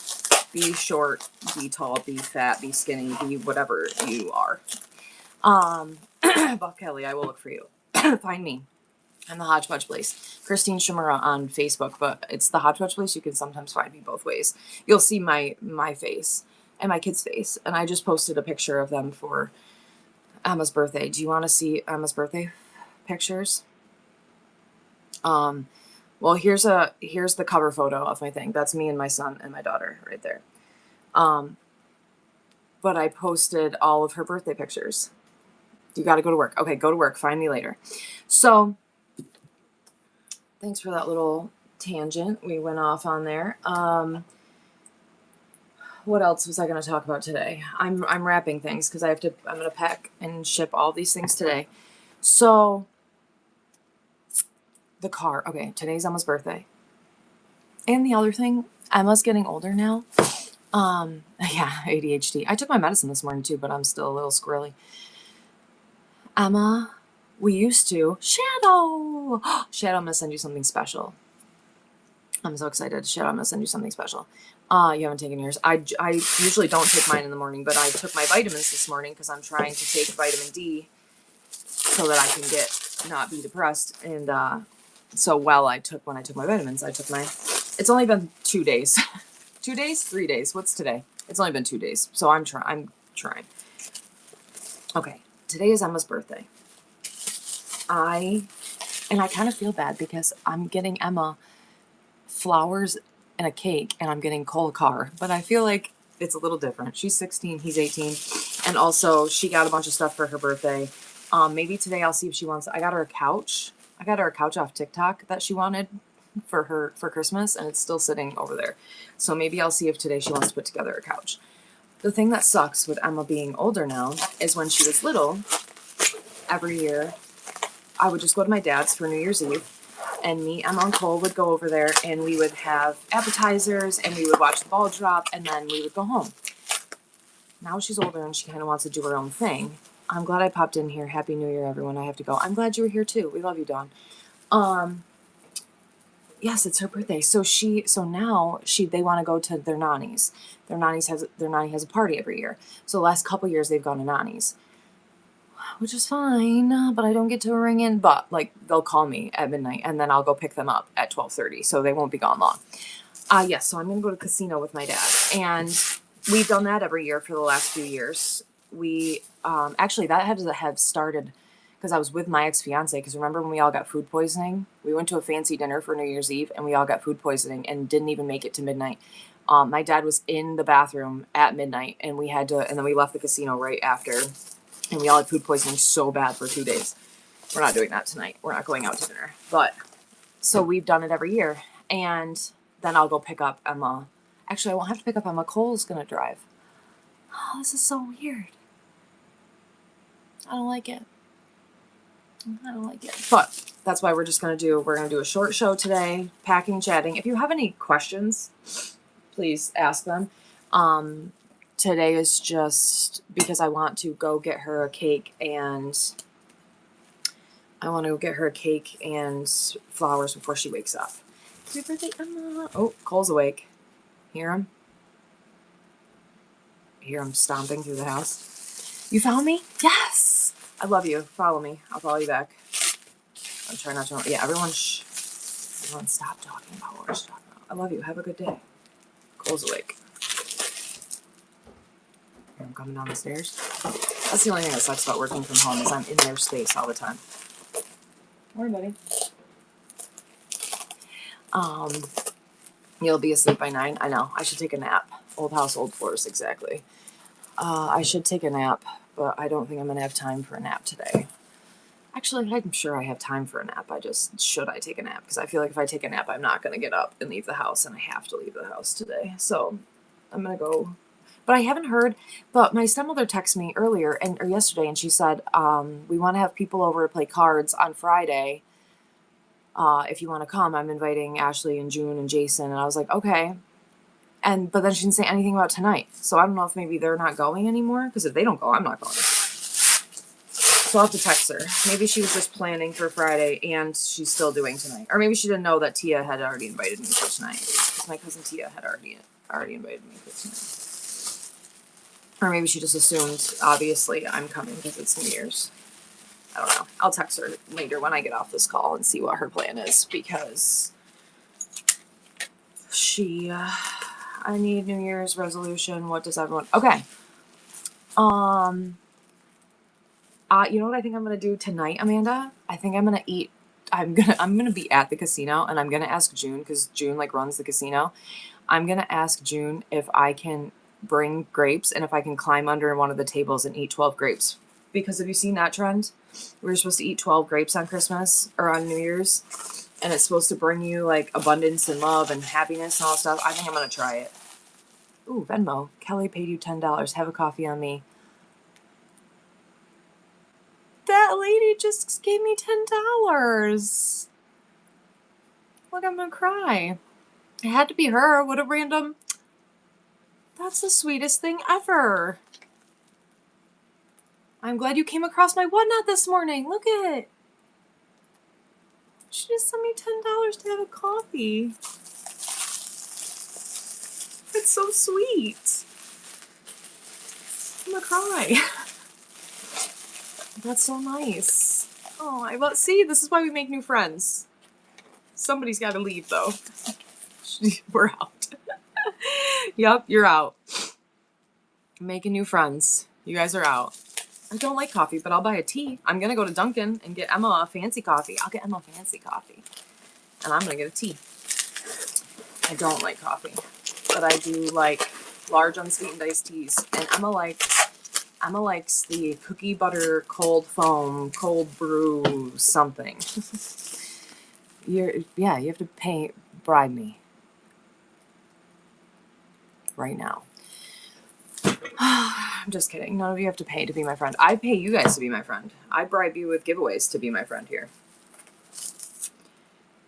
short, be tall, be fat, be skinny, be whatever you are. Buff Kelly, I will look for you. Find me. I'm the Hodgepodge Place. Christine Shimura on Facebook, but it's the Hodgepodge Place. You can sometimes find me both ways. You'll see my face and my kid's face. And I just posted a picture of them for Emma's birthday. Do you want to see Emma's birthday pictures? Well, here's the cover photo of my thing. That's me and my son and my daughter right there. But I posted all of her birthday pictures. You got to go to work. Okay, go to work. Find me later. So, thanks for that little tangent we went off on there. What else was I going to talk about today? I'm wrapping things because I'm going to pack and ship all these things today. So, the car. Okay, today's Emma's birthday. And the other thing, Emma's getting older now. Yeah, ADHD. I took my medicine this morning too, but I'm still a little squirrely. Emma, we used to. Shadow! Shadow, I'm going to send you something special. I'm so excited. Shadow, I'm going to send you something special. You haven't taken yours. I usually don't take mine in the morning, but I took my vitamins this morning because I'm trying to take vitamin D so that I can not be depressed. And so when I took my vitamins, it's only been 2 days. 2 days? 3 days. What's today? It's only been 2 days. So I'm trying. Okay. Today is Emma's birthday. I kind of feel bad because I'm getting Emma flowers and a cake, and I'm getting Cole a car. But I feel like it's a little different. She's 16, he's 18. And also, she got a bunch of stuff for her birthday. Maybe today I'll see if she wants... I got her a couch. I got her a couch off TikTok that she wanted for Christmas, and it's still sitting over there. So maybe I'll see if today she wants to put together a couch. The thing that sucks with Emma being older now is when she was little, every year, I would just go to my dad's for New Year's Eve, and me, Emma, and Cole would go over there, and we would have appetizers, and we would watch the ball drop, and then we would go home. Now she's older, and she kind of wants to do her own thing. I'm glad I popped in here. Happy New Year, everyone. I have to go. I'm glad you were here, too. We love you, Dawn. Yes, it's her birthday. So now they want to go to their nanny's. Their nanny has a party every year. So the last couple years they've gone to nanny's, which is fine. But I don't get to ring in. But like, they'll call me at midnight, and then I'll go pick them up at 12:30. So they won't be gone long. Yes. So I'm gonna go to the casino with my dad, and we've done that every year for the last few years. We actually, that had to have started because I was with my ex-fiance, because remember when we all got food poisoning? We went to a fancy dinner for New Year's Eve, and we all got food poisoning and didn't even make it to midnight. My dad was in the bathroom at midnight, and and then we left the casino right after, and we all had food poisoning so bad for 2 days. We're not doing that tonight. We're not going out to dinner. But, so we've done it every year, and then I'll go pick up Emma. Actually, I won't have to pick up Emma. Cole's going to drive. Oh, this is so weird. I don't like it. But that's why we're going to do a short show today, packing, chatting. If you have any questions, please ask them. Today is just because I want to go get her a cake and flowers before she wakes up. Happy birthday, Emma. Oh, Cole's awake. Hear him? Hear him stomping through the house. You found me? Yes! I love you. Follow me. I'll follow you back. I'm trying not to. Yeah, everyone stop talking about what we're talking about. I love you. Have a good day. Cole's awake. I'm coming down the stairs. That's the only thing that sucks about working from home is I'm in their space all the time. Morning, buddy. You'll be asleep by 9. I know. I should take a nap. Old house, old floors, exactly. I should take a nap, but I don't think I'm going to have time for a nap today. Actually, I'm sure I have time for a nap. Should I take a nap? Because I feel like if I take a nap, I'm not going to get up and leave the house, and I have to leave the house today. So I'm going to go. But I haven't heard, but my stepmother texted me earlier or yesterday, and she said, we want to have people over to play cards on Friday. If you want to come, I'm inviting Ashley and June and Jason. And I was like, okay. But then she didn't say anything about tonight. So I don't know if maybe they're not going anymore. Because if they don't go, I'm not going. So I'll have to text her. Maybe she was just planning for Friday and she's still doing tonight. Or maybe she didn't know that Tia had already invited me for tonight. Because my cousin Tia had already invited me for tonight. Or maybe she just assumed, obviously, I'm coming because it's New Year's. I don't know. I'll text her later when I get off this call and see what her plan is. Because I need New Year's resolution. What does everyone... Okay. You know what I think I'm gonna do tonight, Amanda? I think I'm gonna eat. I'm gonna be at the casino, and I'm gonna ask June because June runs the casino. I'm gonna ask June if I can bring grapes and if I can climb under one of the tables and eat 12 grapes. Because have you seen that trend? We were supposed to eat 12 grapes on Christmas or on New Year's, and it's supposed to bring you like abundance and love and happiness and all that stuff. I think I'm gonna try it. Ooh, Venmo. Kelly paid you $10. Have a coffee on me. That lady just gave me $10. Look, I'm gonna cry. It had to be her. What a random... That's the sweetest thing ever. I'm glad you came across my whatnot this morning. Look at it. She just sent me $10 to have a coffee. It's so sweet. I'm gonna cry. That's so nice. Oh, see, this is why we make new friends. Somebody's got to leave, though. We're out. Yep, you're out. Making new friends. You guys are out. I don't like coffee, but I'll buy a tea. I'm going to go to Dunkin' and get Emma a fancy coffee. I'll get Emma a fancy coffee. And I'm going to get a tea. I don't like coffee, but I do like large unsweetened iced teas. And Emma likes the cookie butter cold foam, cold brew something. You have to bribe me. Right now. I'm just kidding. None of you have to pay to be my friend. I pay you guys to be my friend. I bribe you with giveaways to be my friend here.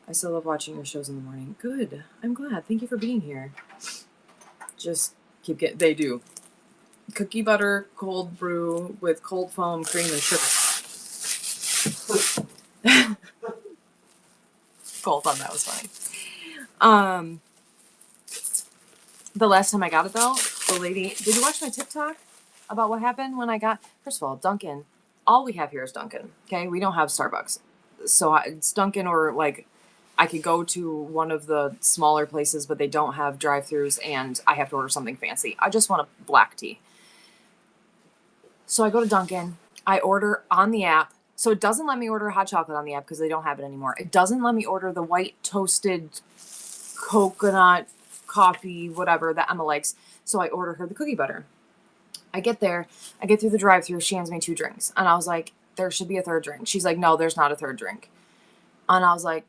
I still love watching your shows in the morning. Good. I'm glad. Thank you for being here. Just keep getting... They do. Cookie butter, cold brew with cold foam, cream, and sugar. Cole thought that was funny. The last time I got it, though, the lady... Did you watch my TikTok about what happened when I got... First of all, Dunkin'. All we have here is Dunkin', okay? We don't have Starbucks. So it's Dunkin' or, like, I could go to one of the smaller places, but they don't have drive-thrus, and I have to order something fancy. I just want a black tea. So I go to Dunkin'. I order on the app. So it doesn't let me order hot chocolate on the app because they don't have it anymore. It doesn't let me order the white toasted coconut coffee, whatever, that Emma likes. So I order her the cookie butter. I get there. I get through the drive-thru. She hands me 2 drinks. And I was like, there should be a third drink. She's like, no, there's not a third drink. And I was like,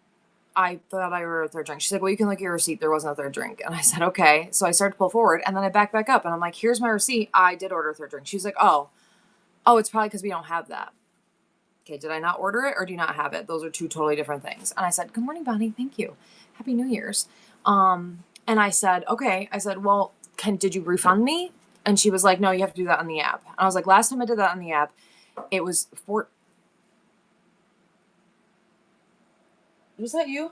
I thought I ordered a third drink. She's like, well, you can look at your receipt. There wasn't a third drink. And I said, okay. So I started to pull forward. And then I back up. And I'm like, here's my receipt. I did order a third drink. She's like, oh, it's probably because we don't have that. Okay, did I not order it or do you not have it? Those are 2 totally different things. And I said, good morning, Bonnie. Thank you. Happy New Year's. And I said, okay. I said, well, did you refund me? And she was like, no, you have to do that on the app. And I was like, last time I did that on the app, it was Was that you?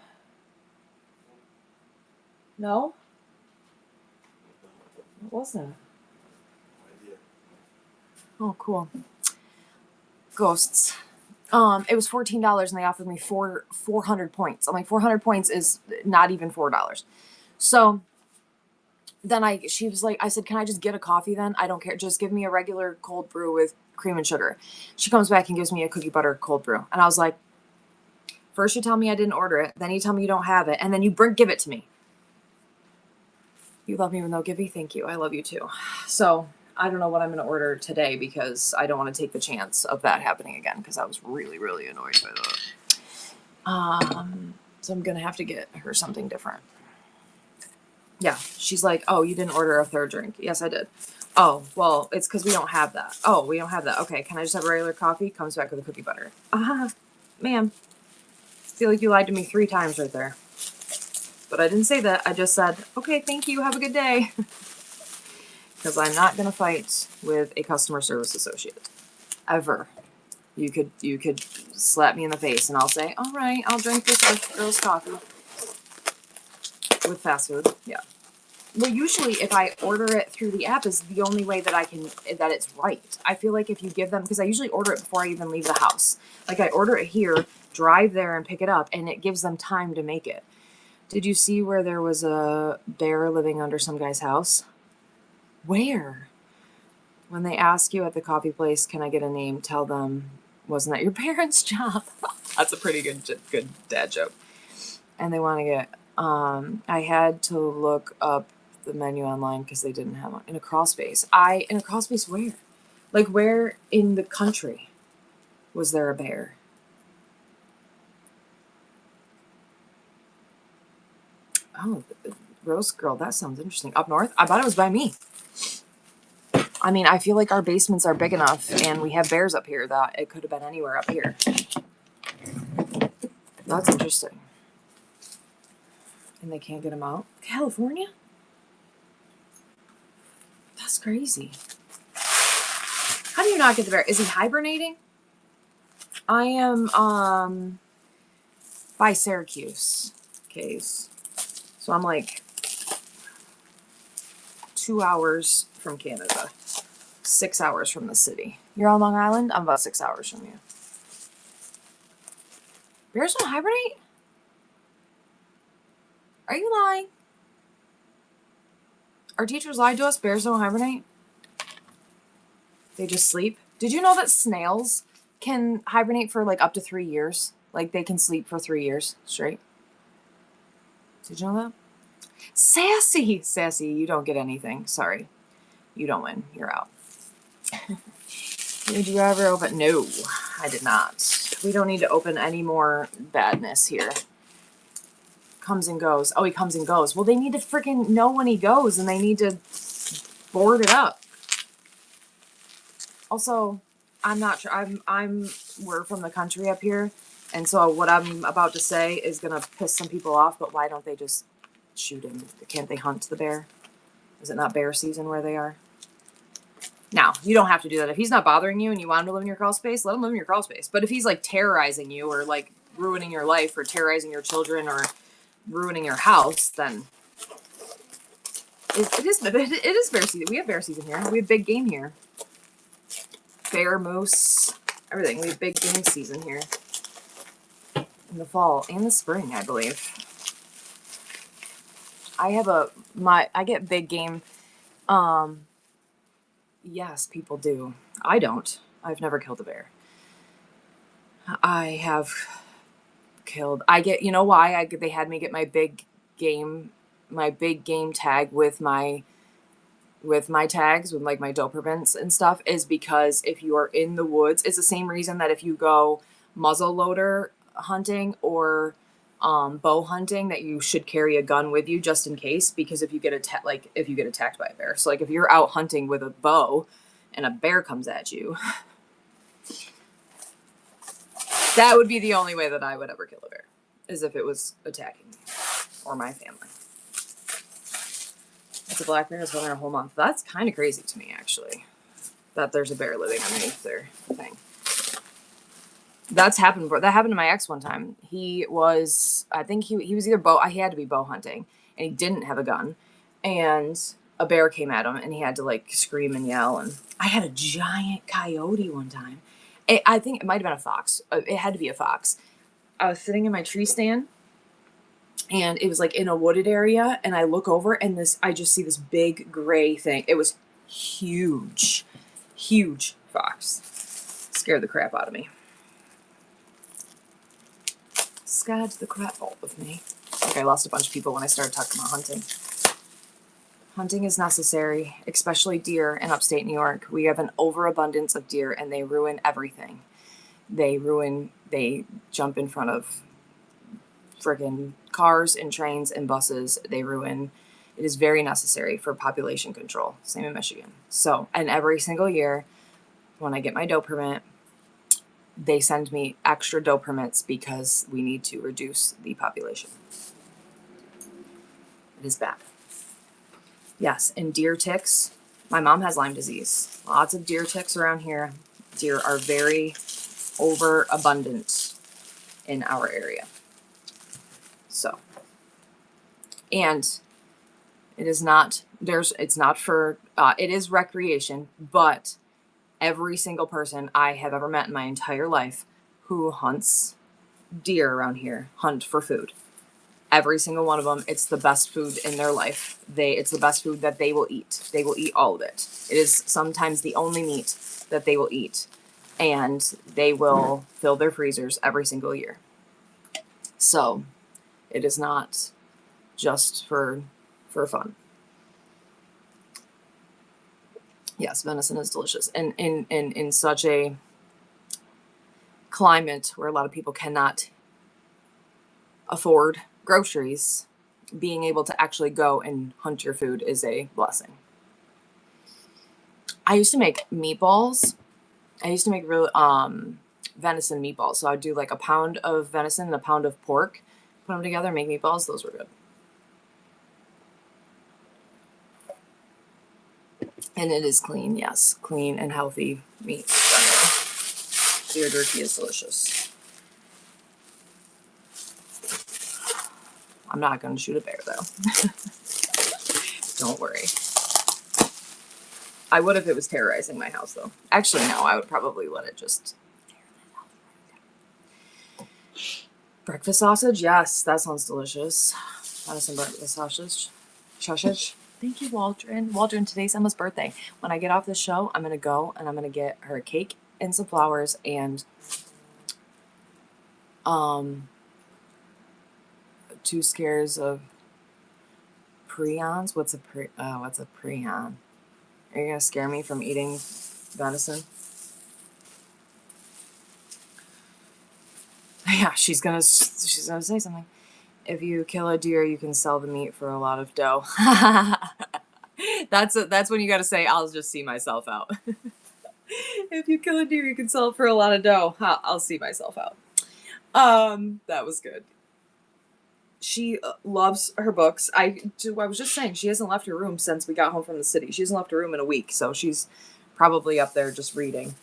No? What was that? Oh, cool. Ghosts. It was $14 and they offered me 400 points. I'm like, 400 points is not even $4. So then she was like, I said, can I just get a coffee then? I don't care. Just give me a regular cold brew with cream and sugar. She comes back and gives me a cookie butter cold brew. And I was like, first you tell me I didn't order it. Then you tell me you don't have it. And then you give it to me. You love me even though Gibby. Thank you. I love you too. So I don't know what I'm going to order today because I don't want to take the chance of that happening again because I was really, really annoyed by that. So I'm going to have to get her something different. Yeah, she's like, oh, you didn't order a third drink. Yes, I did. Oh, well, it's because we don't have that. Oh, we don't have that. Okay, can I just have a regular coffee? Comes back with a cookie butter. Ma'am. Feel like you lied to me 3 times right there. But I didn't say that. I just said, okay, thank you. Have a good day. Because I'm not going to fight with a customer service associate. Ever. You could slap me in the face and I'll say, all right, I'll drink this girl's coffee. With fast food. Yeah. Well, usually if I order it through the app is the only way that that it's right. I feel like if you give them, because I usually order it before I even leave the house. Like I order it here, drive there and pick it up, and it gives them time to make it. Did you see where there was a bear living under some guy's house? Where? When they ask you at the coffee place, can I get a name? Tell them, wasn't that your parents' job? That's a pretty good dad joke. And they want to get, I had to look up the menu online because they didn't have one in a crawl space. In a crawl space where? Like where in the country was there a bear? Oh, Rose Girl, that sounds interesting. Up north? I thought it was by me. I mean, I feel like our basements are big enough and we have bears up here that it could have been anywhere up here. That's interesting. And they can't get them out? California? That's crazy. How do you not get the bear? Is he hibernating? I am by Syracuse. Case. So I'm like 2 hours from Canada. 6 hours from the city. You're on Long Island? I'm about 6 hours from you. Bears don't hibernate? Are you lying? Our teachers lied to us. Bears don't hibernate? They just sleep? Did you know that snails can hibernate for like up to 3 years? Like they can sleep for 3 years straight? Did you know that? Sassy! Sassy, you don't get anything. Sorry. You don't win. You're out. Did you ever open? No, I did not. We don't need to open any more badness here. Comes and goes. Oh, he comes and goes. Well, they need to freaking know when he goes and they need to board it up. Also, I'm not sure. We're from the country up here. And so what I'm about to say is going to piss some people off, but why don't they just shoot him? Can't they hunt the bear? Is it not bear season where they are? Now, you don't have to do that. If he's not bothering you and you want him to live in your crawl space, let him live in your crawl space. But if he's like terrorizing you or like ruining your life or terrorizing your children or ruining your house, then it is bear season. We have bear season here. We have big game here. Bear, moose, everything. We have big game season here. In the fall and the spring, I believe. I get big game. Yes, people do. I don't. I've never killed a bear. I have killed. You know why they had me get my big game tag with my tags, with like my Dobermans and stuff, is because if you are in the woods, it's the same reason that if you go muzzleloader hunting or bow hunting, that you should carry a gun with you just in case, because if you get attacked by a bear. So like if you're out hunting with a bow and a bear comes at you, that would be the only way that I would ever kill a bear, is if it was attacking me or my family. It's a black bear that's been there a whole month. That's kind of crazy to me, actually, that there's a bear living underneath their thing. That happened to my ex one time. He was either he had to be bow hunting, and he didn't have a gun, and a bear came at him, and he had to like scream and yell. And I had a giant coyote one time, I think it might have been a fox. It had to be a fox. I was sitting in my tree stand, and it was like in a wooded area, and I look over, and I just see this big gray thing. It was huge, huge fox. Scared the crap out of me. Scared the crap out of me. Like I lost a bunch of people when I started talking about hunting. Hunting is necessary, especially deer in upstate New York. We have an overabundance of deer, and they ruin everything. They jump in front of friggin' cars and trains and buses. It is very necessary for population control. Same in Michigan. So, and every single year when I get my doe permit, they send me extra doe permits because we need to reduce the population. It is bad. Yes, and deer ticks. My mom has Lyme disease. Lots of deer ticks around here. Deer are very overabundant in our area. So, and it is not, it is recreation, but every single person I have ever met in my entire life who hunts deer around here hunt for food. Every single one of them, it's the best food in their life. It's the best food that they will eat. They will eat all of it. It is sometimes the only meat that they will eat. And they will fill their freezers every single year. So it is not just for fun. Yes, venison is delicious. And in such a climate where a lot of people cannot afford groceries, being able to actually go and hunt your food is a blessing. I used to make meatballs. I used to make real venison meatballs. So I'd do like a pound of venison and a pound of pork, put them together, make meatballs. Those were good. And it is clean, yes. Clean and healthy meat. Deer jerky is delicious. I'm not going to shoot a bear, though. Don't worry. I would if it was terrorizing my house, though. Actually, no. I would probably let it just... Breakfast sausage? Yes, that sounds delicious. Venison breakfast sausage. Sausage. Thank you, Waldron. Waldron, today's Emma's birthday. When I get off the show, I'm going to go and I'm going to get her a cake and some flowers and 2 scares of prions. What's a prion? Are you going to scare me from eating venison? Yeah, she's gonna say something. If you kill a deer, you can sell the meat for a lot of dough. That's when you got to say, I'll just see myself out. If you kill a deer, you can sell it for a lot of dough. I'll see myself out. That was good. She loves her books. I was just saying, she hasn't left her room since we got home from the city. She hasn't left her room in a week, so she's probably up there just reading.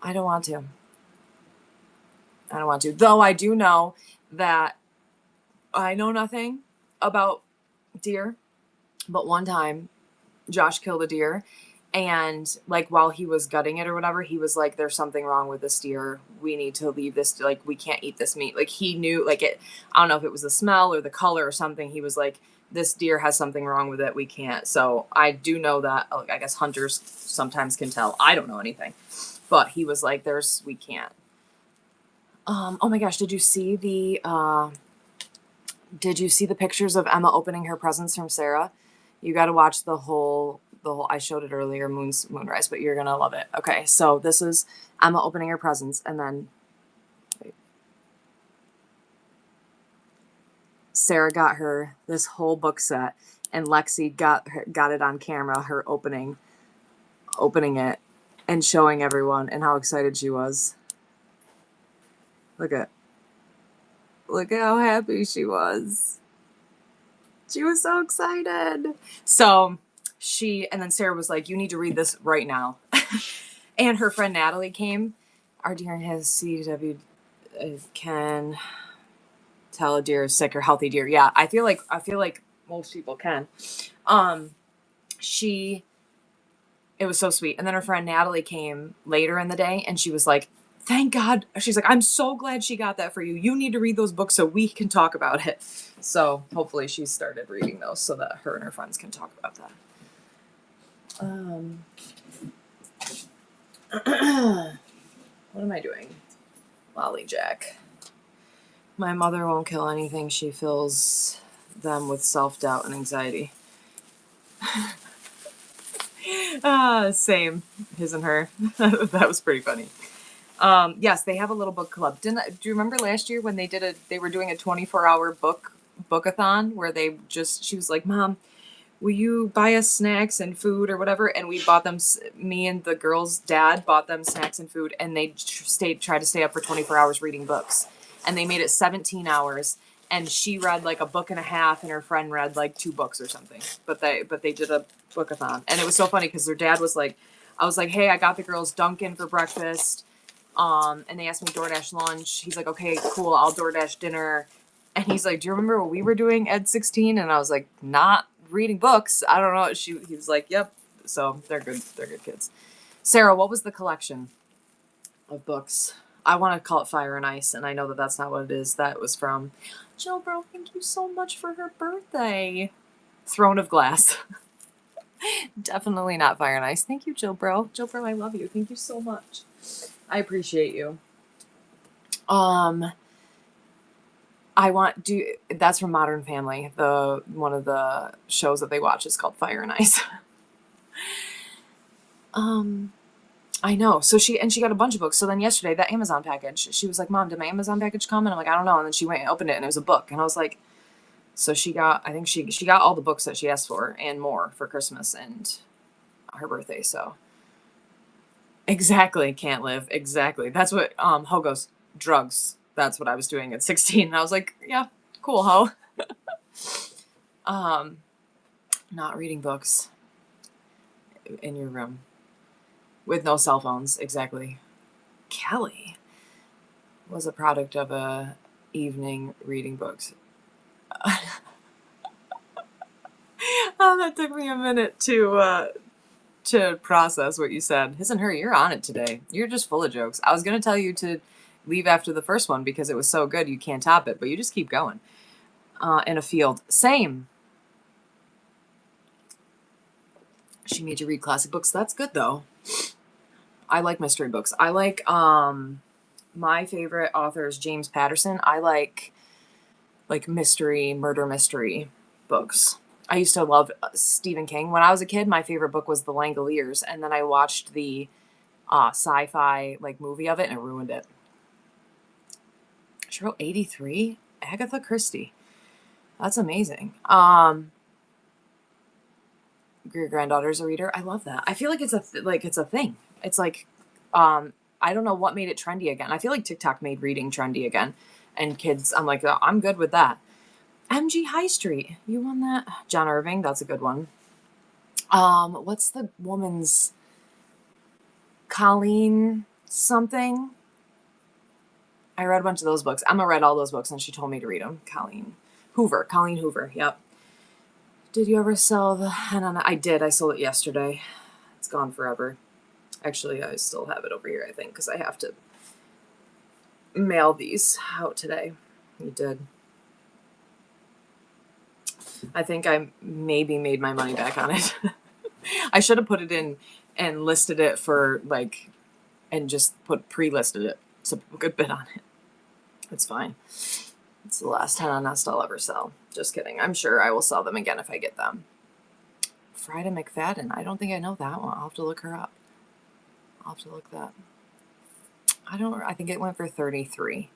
I don't want to. Though I do know that I know nothing about deer, but one time Josh killed a deer, and like while he was gutting it or whatever, he was like, there's something wrong with this deer. We need to leave this, like we can't eat this meat. Like he knew, like it, I don't know if it was the smell or the color or something. He was like, this deer has something wrong with it. We can't. So I do know that, I guess hunters sometimes can tell. I don't know anything, but he was like, we can't. Oh my gosh, did you see the pictures of Emma opening her presents from Sarah? You got to watch the whole, I showed it earlier, Moonrise, but you're going to love it. Okay, so this is Emma opening her presents, and then Sarah got her this whole book set, and Lexi got it on camera, her opening it and showing everyone and how excited she was. Look at how happy she was. She was so excited. So and then Sarah was like, you need to read this right now. And her friend Natalie came. Our deer has CW can tell a deer is sick or healthy deer. Yeah, I feel like most people can. She It was so sweet. And then her friend Natalie came later in the day and she was like, thank God. She's like, I'm so glad she got that for you. You need to read those books so we can talk about it. So hopefully she started reading those so that her and her friends can talk about that. What am I doing? Lollyjack. My mother won't kill anything. She fills them with self-doubt and anxiety. Same. His and her. That was pretty funny. Yes, they have a little book club. Do you remember last year when they were doing a 24-hour bookathon where she was like, Mom, will you buy us snacks and food or whatever? And we bought them, me and the girl's dad bought them snacks and food, and they tried to stay up for 24 hours reading books. And they made it 17 hours. And she read like a book and a half, and her friend read like 2 books or something. But they did a bookathon, and it was so funny because their dad was like, I was like, hey, I got the girls Dunkin' for breakfast, and they asked me DoorDash lunch. He's like, okay, cool, I'll DoorDash dinner. And he's like, do you remember what we were doing at 16? And I was like, not reading books. I don't know. He was like, yep. So they're good. They're good kids. Sarah, what was the collection of books? I want to call it Fire and Ice, and I know that that's not what it is. That was from Jill Bro. Thank you so much for her birthday. Throne of Glass. Definitely not Fire and Ice. Thank you, Jill Bro. Jill Bro, I love you. Thank you so much. I appreciate you. That's from Modern Family. One of the shows that they watch is called Fire and Ice. I know. So she got a bunch of books. So then yesterday, that Amazon package, she was like, Mom, did my Amazon package come? And I'm like, I don't know. And then she went and opened it and it was a book. And I was like, so I think she got all the books that she asked for and more for Christmas and her birthday. So exactly. Can't live. Exactly. That's what, Ho goes, drugs. That's what I was doing at 16. And I was like, yeah, cool, Ho. Not reading books in your room. With no cell phones, exactly. Kelly was a product of a evening reading books. Oh, that took me a minute to process what you said. His and her, you're on it today. You're just full of jokes. I was gonna tell you to leave after the first one because it was so good you can't top it, but you just keep going. In a field, same. She made you read classic books. That's good though. I like mystery books. I like my favorite author is James Patterson. I like murder mystery books. I used to love Stephen King. When I was a kid, my favorite book was The Langoliers, and then I watched the sci-fi movie of it, and it ruined it. She wrote 83? Agatha Christie. That's amazing. Your granddaughter's a reader. I love that. I feel like it's a thing. It's like, I don't know what made it trendy again. I feel like TikTok made reading trendy again. And kids, I'm like, oh, I'm good with that. MG High Street. You won that? John Irving. That's a good one. What's the woman's? Colleen something? I read a bunch of those books. Emma read all those books and she told me to read them. Colleen Hoover. Yep. Did you ever sell the henna? I did. I sold it yesterday. It's gone forever. Actually, I still have it over here, I think, because I have to mail these out today. You did. I think I maybe made my money back on it. I should have put it in and listed it for and just pre-listed it so people could bid on it. It's fine. It's the last henna nest I'll ever sell. Just kidding. I'm sure I will sell them again if I get them. Frida McFadden. I don't think I know that one. I'll have to look her up. I'll have to look that. I think it went for 33.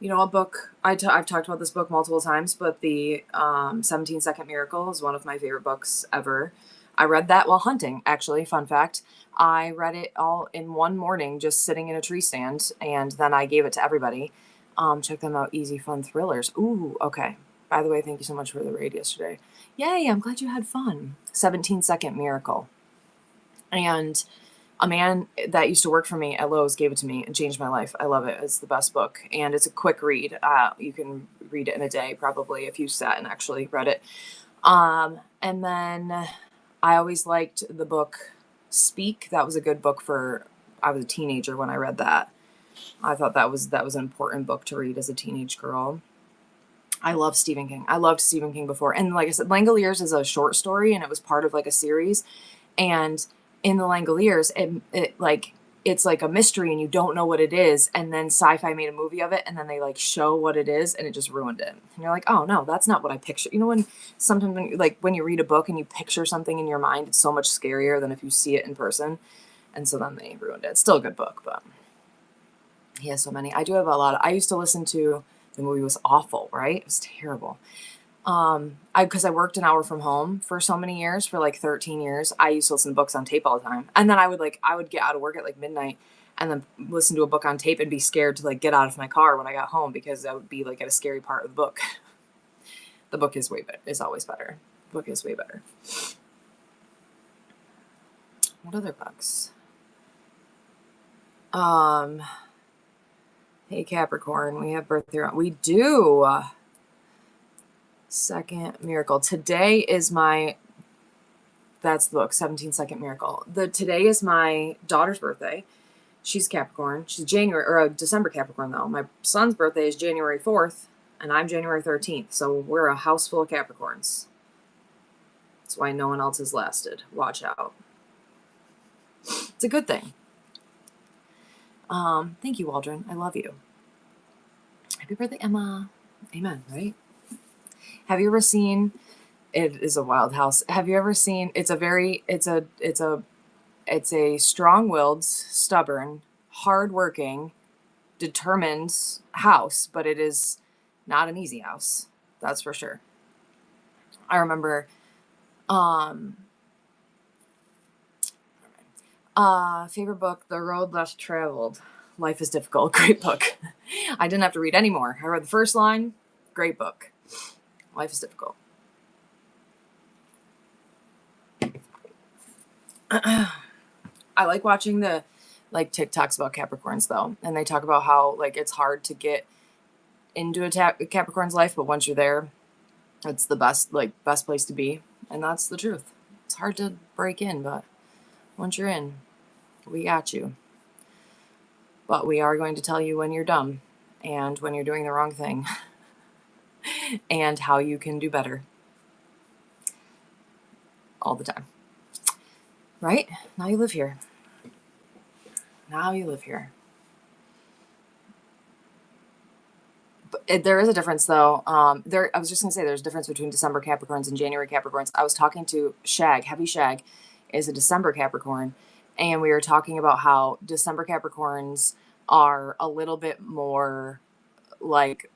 You know, a book, I've talked about this book multiple times, but the 17 Second Miracle is one of my favorite books ever. I read that while hunting, actually, fun fact. I read it all in one morning, just sitting in a tree stand, and then I gave it to everybody. Check them out, Easy Fun Thrillers. Ooh, okay. By the way, thank you so much for the raid yesterday. Yay, I'm glad you had fun. 17 Second Miracle. And a man that used to work for me at Lowe's gave it to me and changed my life. I love it. It's the best book. And it's a quick read. You can read it in a day, probably, if you sat and actually read it. And then I always liked the book Speak. That was a good book for, I was a teenager when I read that. I thought that was an important book to read as a teenage girl. I love Stephen King. I loved Stephen King before. And like I said, Langoliers is a short story and it was part of like a series. And in the Langoliers, it's like a mystery and you don't know what it is. And then Sci-Fi made a movie of it and then they like show what it is and it just ruined it. And you're like, oh no, that's not what I picture. You know, when sometimes when you read a book and you picture something in your mind, it's so much scarier than if you see it in person. And so then they ruined it. It's still a good book, but he has so many. I do have a lot of, I used to listen to, the movie was awful, right? It was terrible. Because I worked an hour from home for so many years, for like 13 years, I used to listen to books on tape all the time. And then I would get out of work at like midnight and then listen to a book on tape and be scared to like get out of my car when I got home because I would be like at a scary part of the book. The book is way better. Is always better. The book is way better. What other books? Hey Capricorn, we have birthday. We do. Second miracle. Today is my, that's the book, 17 Second Miracle. Today is my daughter's birthday. She's Capricorn. She's January or a December Capricorn though. My son's birthday is January 4th and I'm January 13th. So we're a house full of Capricorns. That's why no one else has lasted. Watch out. It's a good thing. Thank you, Waldron. I love you. Happy birthday, Emma. Amen, right? Have you ever seen, it is a wild house. Have you ever seen, it's a strong-willed, stubborn, hardworking, determined house, but it is not an easy house. That's for sure. I remember, favorite book, The Road Less Traveled. Life is Difficult. Great book. I didn't have to read any more. I read the first line. Great book. Life is Difficult. I like watching the TikToks about Capricorns though, and they talk about how like it's hard to get into a Capricorn's life, but once you're there, it's the best place to be, and that's the truth. It's hard to break in, but once you're in, we got you. But we are going to tell you when you're dumb and when you're doing the wrong thing and how you can do better all the time. Right? Now you live here. Now you live here. But there is a difference though. I was just gonna say there's a difference between December Capricorns and January Capricorns. I was talking to Shag. Heavy Shag is a December Capricorn, and we were talking about how December Capricorns are a little bit more like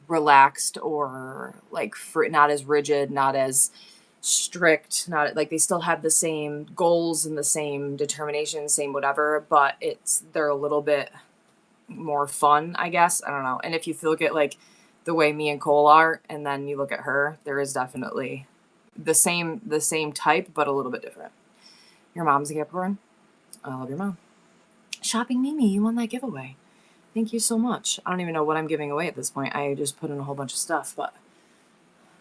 relaxed or like not as rigid, not as strict, not like they still have the same goals and the same determination, same whatever, but they're a little bit more fun, I guess. I don't know. And if you look at like the way me and Cole are, and then you look at her, there is definitely the same type, but a little bit different. Your mom's a Capricorn. I love your mom. Shopping Mimi, you won that giveaway. Thank you so much. I don't even know what I'm giving away at this point. I just put in a whole bunch of stuff, but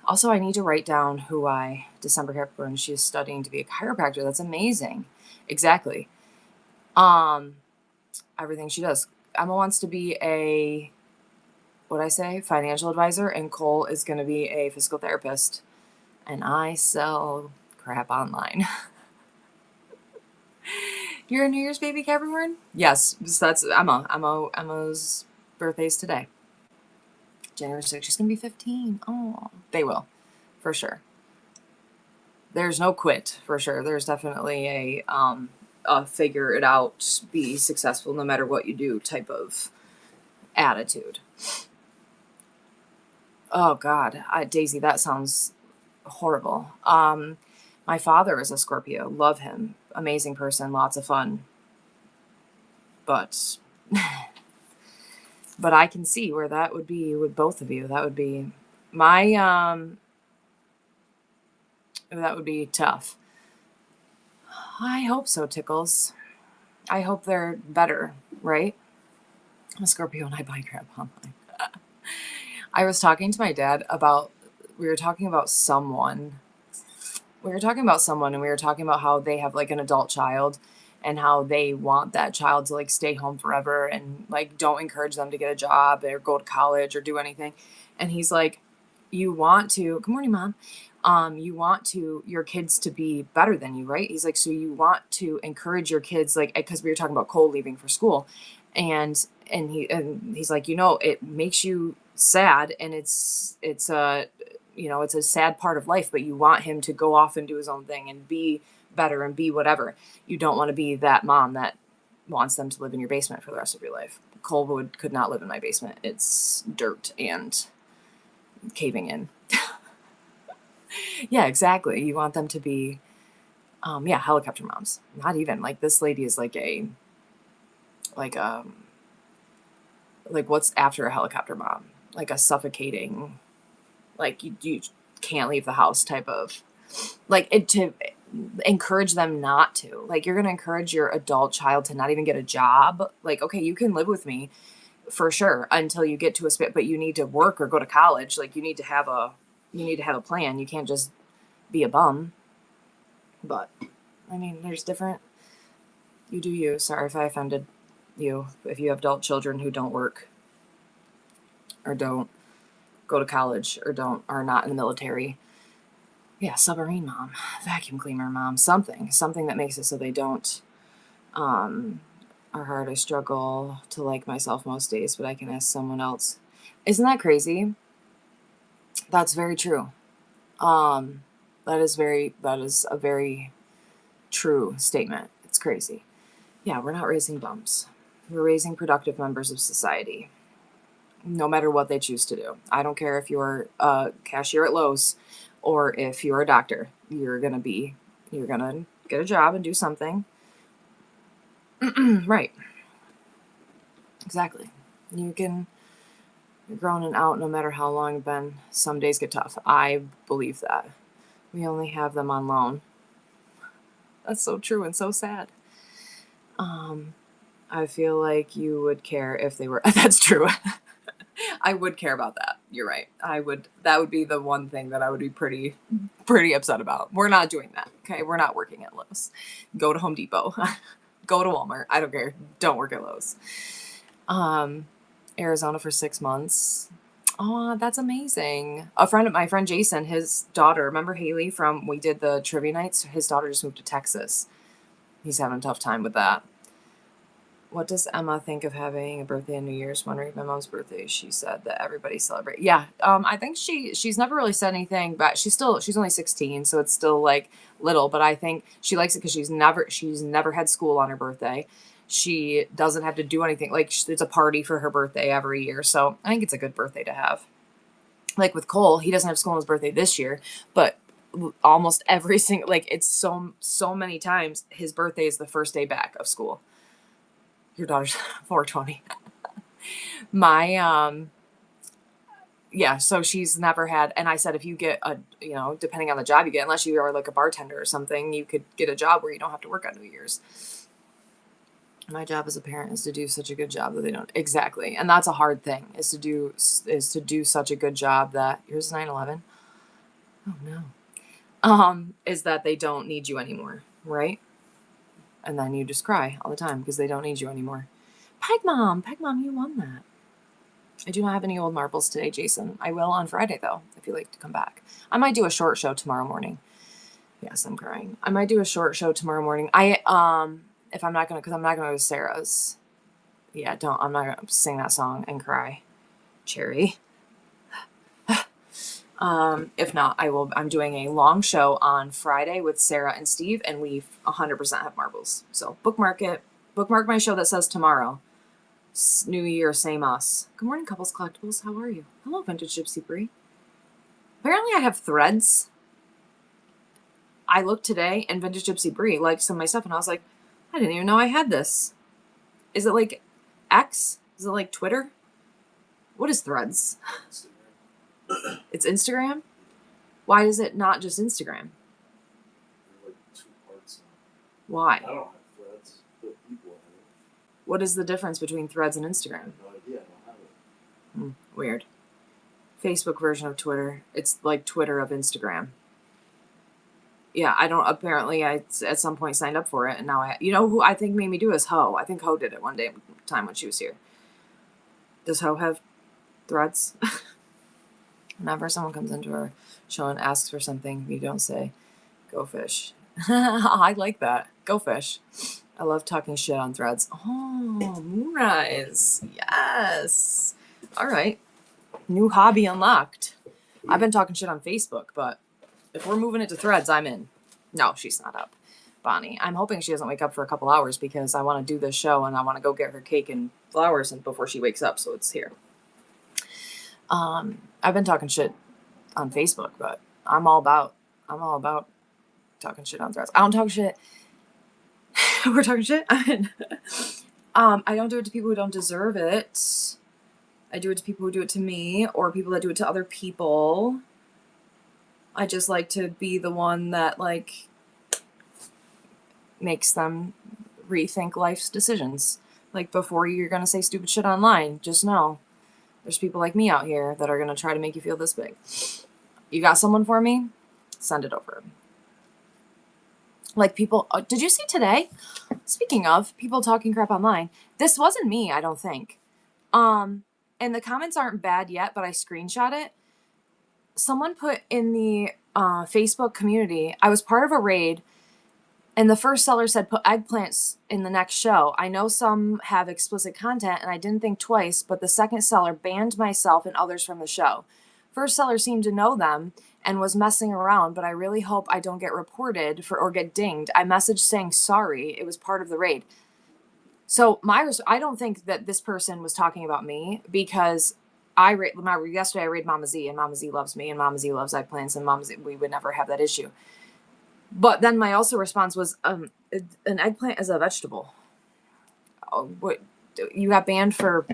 also I need to write down December Capricorn, she is studying to be a chiropractor. That's amazing. Exactly. Everything she does. Emma wants to be financial advisor, and Cole is going to be a physical therapist, and I sell crap online. You're a New Year's baby, Capricorn? Yes, that's Emma. Emma's birthday's today. January 6th. She's going to be 15. Oh, they will, for sure. There's no quit, for sure. There's definitely a figure it out, be successful no matter what you do type of attitude. Oh God, Daisy, that sounds horrible. My father is a Scorpio. Love him. Amazing person. Lots of fun. But I can see where that would be with both of you. That would be that would be tough. I hope so, Tickles. I hope they're better, right? I'm a Scorpio and I buy crap online. I was talking to my dad about we were talking about someone. We were talking about someone, and we were talking about how they have like an adult child, and how they want that child to like stay home forever, and like don't encourage them to get a job or go to college or do anything. And he's like, you want to, good morning, mom. You want to your kids to be better than you, right? He's like, so you want to encourage your kids, like, because we were talking about Cole leaving for school, and he's like, it makes you sad, and it's a it's a sad part of life, but you want him to go off and do his own thing and be better and be whatever. You don't want to be that mom that wants them to live in your basement for the rest of your life. Cole could not live in my basement. It's dirt and caving in. Yeah, exactly. You want them to be, helicopter moms. Not even like this lady is like like like what's after a helicopter mom? Like a suffocating, like you can't leave the house type of, like it to encourage them not to. Like you're gonna encourage your adult child to not even get a job. Like, okay, you can live with me for sure until you get to a spit, but you need to work or go to college. Like you need to have a plan. You can't just be a bum. But I mean, there's different. You do you. Sorry if I offended you. If you have adult children who don't work or don't go to college or are not in the military. Yeah, submarine mom, vacuum cleaner mom, something that makes it so they don't are hard. I struggle to like myself most days, but I can ask someone else. Isn't that crazy? That's very true. That is a very true statement. It's crazy. Yeah, we're not raising bums. We're raising productive members of society, no matter what they choose to do. I don't care if you're a cashier at Lowe's or if you're a doctor. You're gonna get a job and do something. Right. Exactly. You're grown and out no matter how long you've been. Some days get tough. I believe that. We only have them on loan. That's so true and so sad. I feel like you would care if they were. That's true. I would care about that. You're right. I would. That would be the one thing that I would be pretty upset about. We're not doing that. Okay. We're not working at Lowe's. Go to Home Depot. Go to Walmart. I don't care. Don't work at Lowe's. Arizona for 6 months. Oh, that's amazing. My friend Jason, his daughter, remember Haley from, we did the trivia nights? His daughter just moved to Texas. He's having a tough time with that. What does Emma think of having a birthday and New Year's? Wondering if my mom's birthday, she said that everybody celebrate. Yeah, I think she's never really said anything, but she's only 16, so it's still like little. But I think she likes it because she's never had school on her birthday. She doesn't have to do anything. Like it's a party for her birthday every year, so I think it's a good birthday to have. Like with Cole, he doesn't have school on his birthday this year, but almost every single, like it's so many times his birthday is the first day back of school. Your daughter's 420. My yeah, so she's never had, and I said if you get depending on the job you get, unless you are like a bartender or something, you could get a job where you don't have to work on New Year's. My job as a parent is to do such a good job that they don't, exactly, and that's a hard thing, is to do such a good job that here's 9/11. Oh no. Is that they don't need you anymore, right? And then you just cry all the time because they don't need you anymore. Peg Mom, you won that. I do not have any old marbles today, Jason. I will on Friday, though, if you'd like to come back. I might do a short show tomorrow morning. Yes, I'm crying. I might do a short show tomorrow morning. If I'm not gonna, because I'm not gonna go to Sarah's. Yeah, I'm not gonna sing that song and cry. Cherry. If not, I'm doing a long show on Friday with Sarah and Steve, and we 100% have marbles. So bookmark it. Bookmark my show that says tomorrow. New Year, same us. Good morning, Couples Collectibles. How are you? Hello, Vintage Gypsy Brie. Apparently I have threads. I looked today, and Vintage Gypsy Brie liked some of my stuff, and I was like, I didn't even know I had this. Is it like X? Is it like Twitter? What is threads? It's Instagram? Why is it not just Instagram? Like 2 parts now. Why? I don't have threads, but people have it. What is the difference between threads and Instagram? I have no idea. I don't have it. Weird. Facebook version of Twitter. It's like Twitter of Instagram. Yeah, I don't. Apparently, I at some point signed up for it, and now you know who I think made me do is Ho. I think Ho did it one time when she was here. Does Ho have Threads? Whenever someone comes into our show and asks for something, we don't say, "Go fish." I like that. Go fish. I love talking shit on Threads. Oh, Moonrise. Yes. All right. New hobby unlocked. I've been talking shit on Facebook, but if we're moving it to Threads, I'm in. No, she's not up. Bonnie. I'm hoping she doesn't wake up for a couple hours because I want to do this show and I want to go get her cake and flowers and before she wakes up, so it's here. I've been talking shit on Facebook, but I'm all about talking shit on Threads. I don't talk shit. We're talking shit. I don't do it to people who don't deserve it. I do it to people who do it to me or people that do it to other people. I just like to be the one that like makes them rethink life's decisions. Like before you're gonna say stupid shit online, just know there's people like me out here that are gonna try to make you feel this big. You got someone for me? Send it over. Like people, did you see today? Speaking of people talking crap online, this wasn't me, I don't think. And the comments aren't bad yet, but I screenshot it. Someone put in the Facebook community, I was part of a raid, and the first seller said put eggplants in the next show. I know some have explicit content, and I didn't think twice, but the second seller banned myself and others from the show. First seller seemed to know them and was messing around, but I really hope I don't get reported for or get dinged. I messaged saying sorry. It was part of the raid. So I don't think that this person was talking about me because yesterday I raid Mama Z and Mama Z loves me and Mama Z loves eggplants and Mama Z, we would never have that issue. But then my also response was an eggplant is a vegetable. Oh, what you got banned for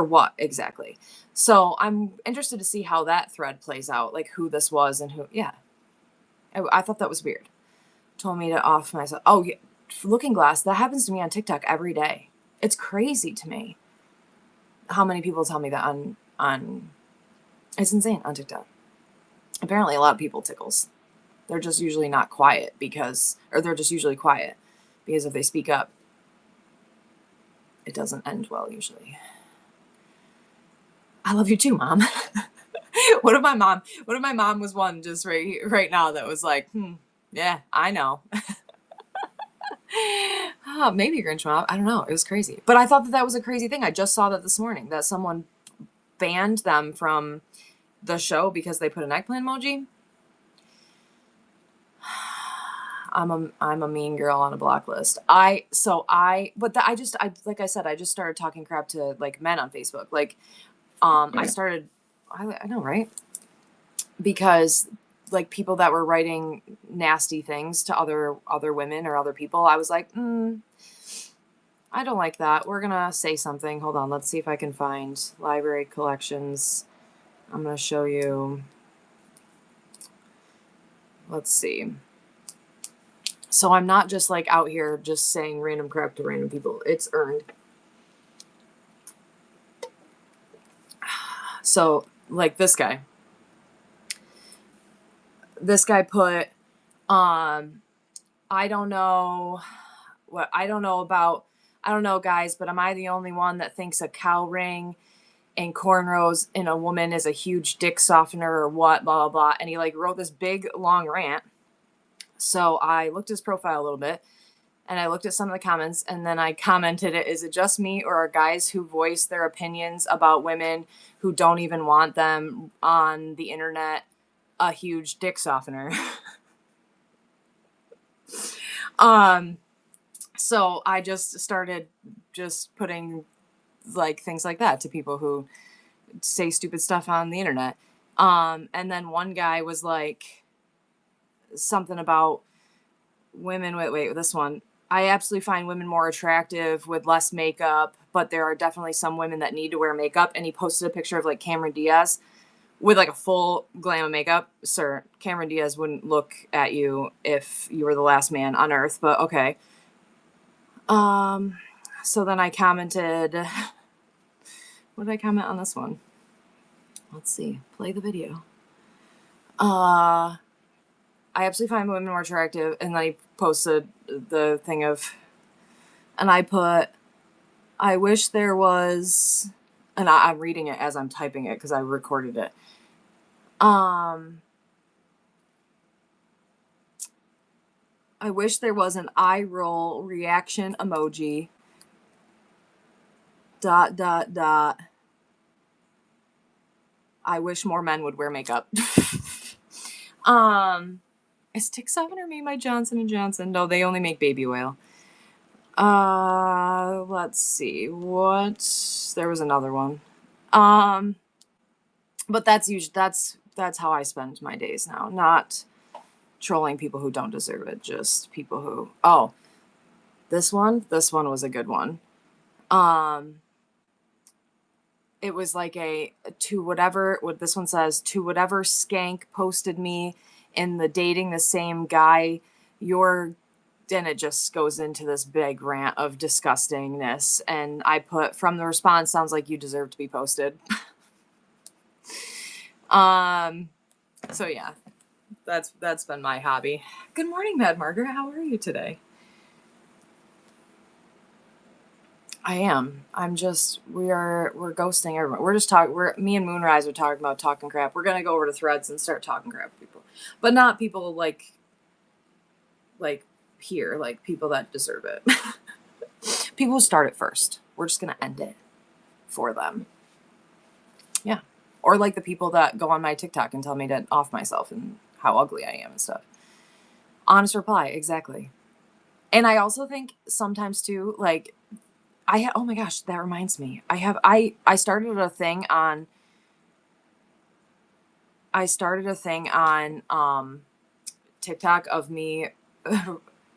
what exactly? So I'm interested to see how that thread plays out, like who this was and who. Yeah, I thought that was weird. Told me to off myself. Oh yeah, Looking Glass. That happens to me on TikTok every day. It's crazy to me how many people tell me that on. It's insane on TikTok. Apparently, a lot of people tickles. They're just usually not quiet they're just usually quiet because if they speak up, it doesn't end well usually. I love you too, Mom. What if my mom was one just right now that was like, yeah, I know. Oh, maybe Grinch Mom. I don't know. It was crazy. But I thought that was a crazy thing. I just saw that this morning that someone banned them from the show because they put an eggplant emoji. I'm a mean girl on a block list. Like I said, I just started talking crap to like men on Facebook. Like, I know, right? Because like people that were writing nasty things to other women or other people, I was like, I don't like that. We're gonna say something. Hold on, let's see if I can find library collections. I'm gonna show you. Let's see. So I'm not just like out here just saying random crap to random people. It's earned. So like this guy put, I don't know guys, but am I the only one that thinks a cow ring and cornrows in a woman is a huge dick softener or what, blah, blah, blah. And he like wrote this big long rant. So I looked at his profile a little bit and I looked at some of the comments and then I commented it. Is it just me or are guys who voice their opinions about women who don't even want them on the internet a huge dick softener? So I just started just putting like things like that to people who say stupid stuff on the internet. And then one guy was like something about women. Wait, this one. I absolutely find women more attractive with less makeup, but there are definitely some women that need to wear makeup. And he posted a picture of like Cameron Diaz with like a full glam of makeup. Sir, Cameron Diaz wouldn't look at you if you were the last man on earth, but okay. So then I commented, what did I comment on this one? Let's see. Play the video. I absolutely find women more attractive, and then I posted the thing of, and I put, I wish there was, and I'm reading it as I'm typing it because I recorded it. I wish there was an eye roll reaction emoji. ... I wish more men would wear makeup. Is Tick Softener made by Johnson & Johnson? No, they only make baby oil. Let's see. What? There was another one. But that's usually, that's how I spend my days now. Not trolling people who don't deserve it, just people who, oh, this one was a good one. It was like to whatever, what this one says, to whatever skank posted me in the dating the same guy, then it just goes into this big rant of disgustingness. And I put, from the response, sounds like you deserve to be posted. So yeah, that's been my hobby. Good morning, Mad Margaret. How are you today? I am. We're ghosting everyone. We're just talking. Me and Moonrise are talking about talking crap. We're gonna go over to Threads and start talking crap with people, but not people like here, like people that deserve it. People who start it first. We're just gonna end it for them. Yeah, or like the people that go on my TikTok and tell me to off myself and how ugly I am and stuff. Honest reply, exactly. And I also think sometimes too, like, oh my gosh, that reminds me. I started a thing on TikTok of me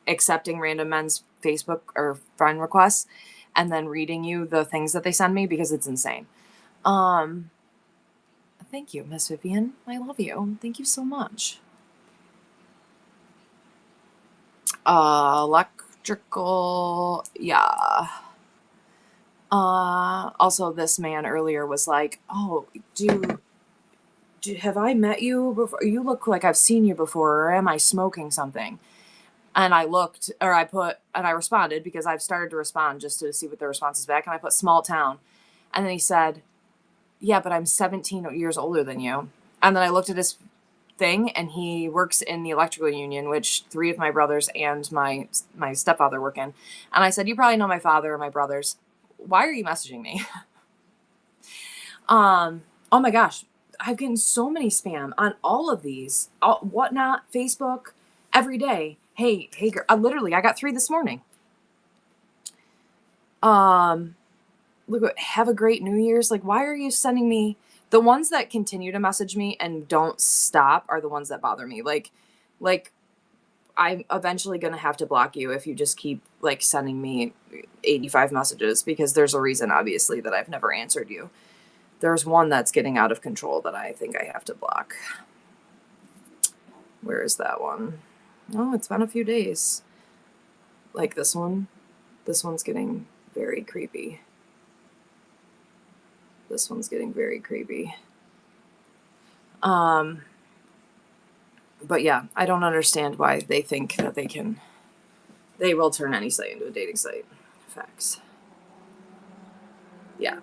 accepting random men's Facebook or friend requests and then reading you the things that they send me because it's insane. Thank you, Miss Vivian. I love you. Thank you so much. Electrical, yeah. Also, this man earlier was like, "Oh, have I met you before? You look like I've seen you before, or am I smoking something?" And I looked, or I put, and I responded because I've started to respond just to see what the response is back. And I put small town, and then he said, "Yeah, but I'm 17 years older than you." And then I looked at his thing, and he works in the electrical union, which 3 of my brothers and my stepfather work in. And I said, "You probably know my father or my brothers. Why are you messaging me?" Oh my gosh, I've gotten so many spam on all of these, whatnot, Facebook, every day. Hey girl, I got 3 this morning. Look, have a great New Year's. Like, why are you sending me? The ones that continue to message me and don't stop are the ones that bother me. Like I'm eventually going to have to block you if you just keep like sending me 85 messages, because there's a reason, obviously, that I've never answered you. There's one that's getting out of control that I think I have to block. Where is that one? Oh, it's been a few days. Like this one. This one's getting very creepy. This one's getting very creepy. But yeah, I don't understand why they think that they will turn any site into a dating site. Facts. Yeah.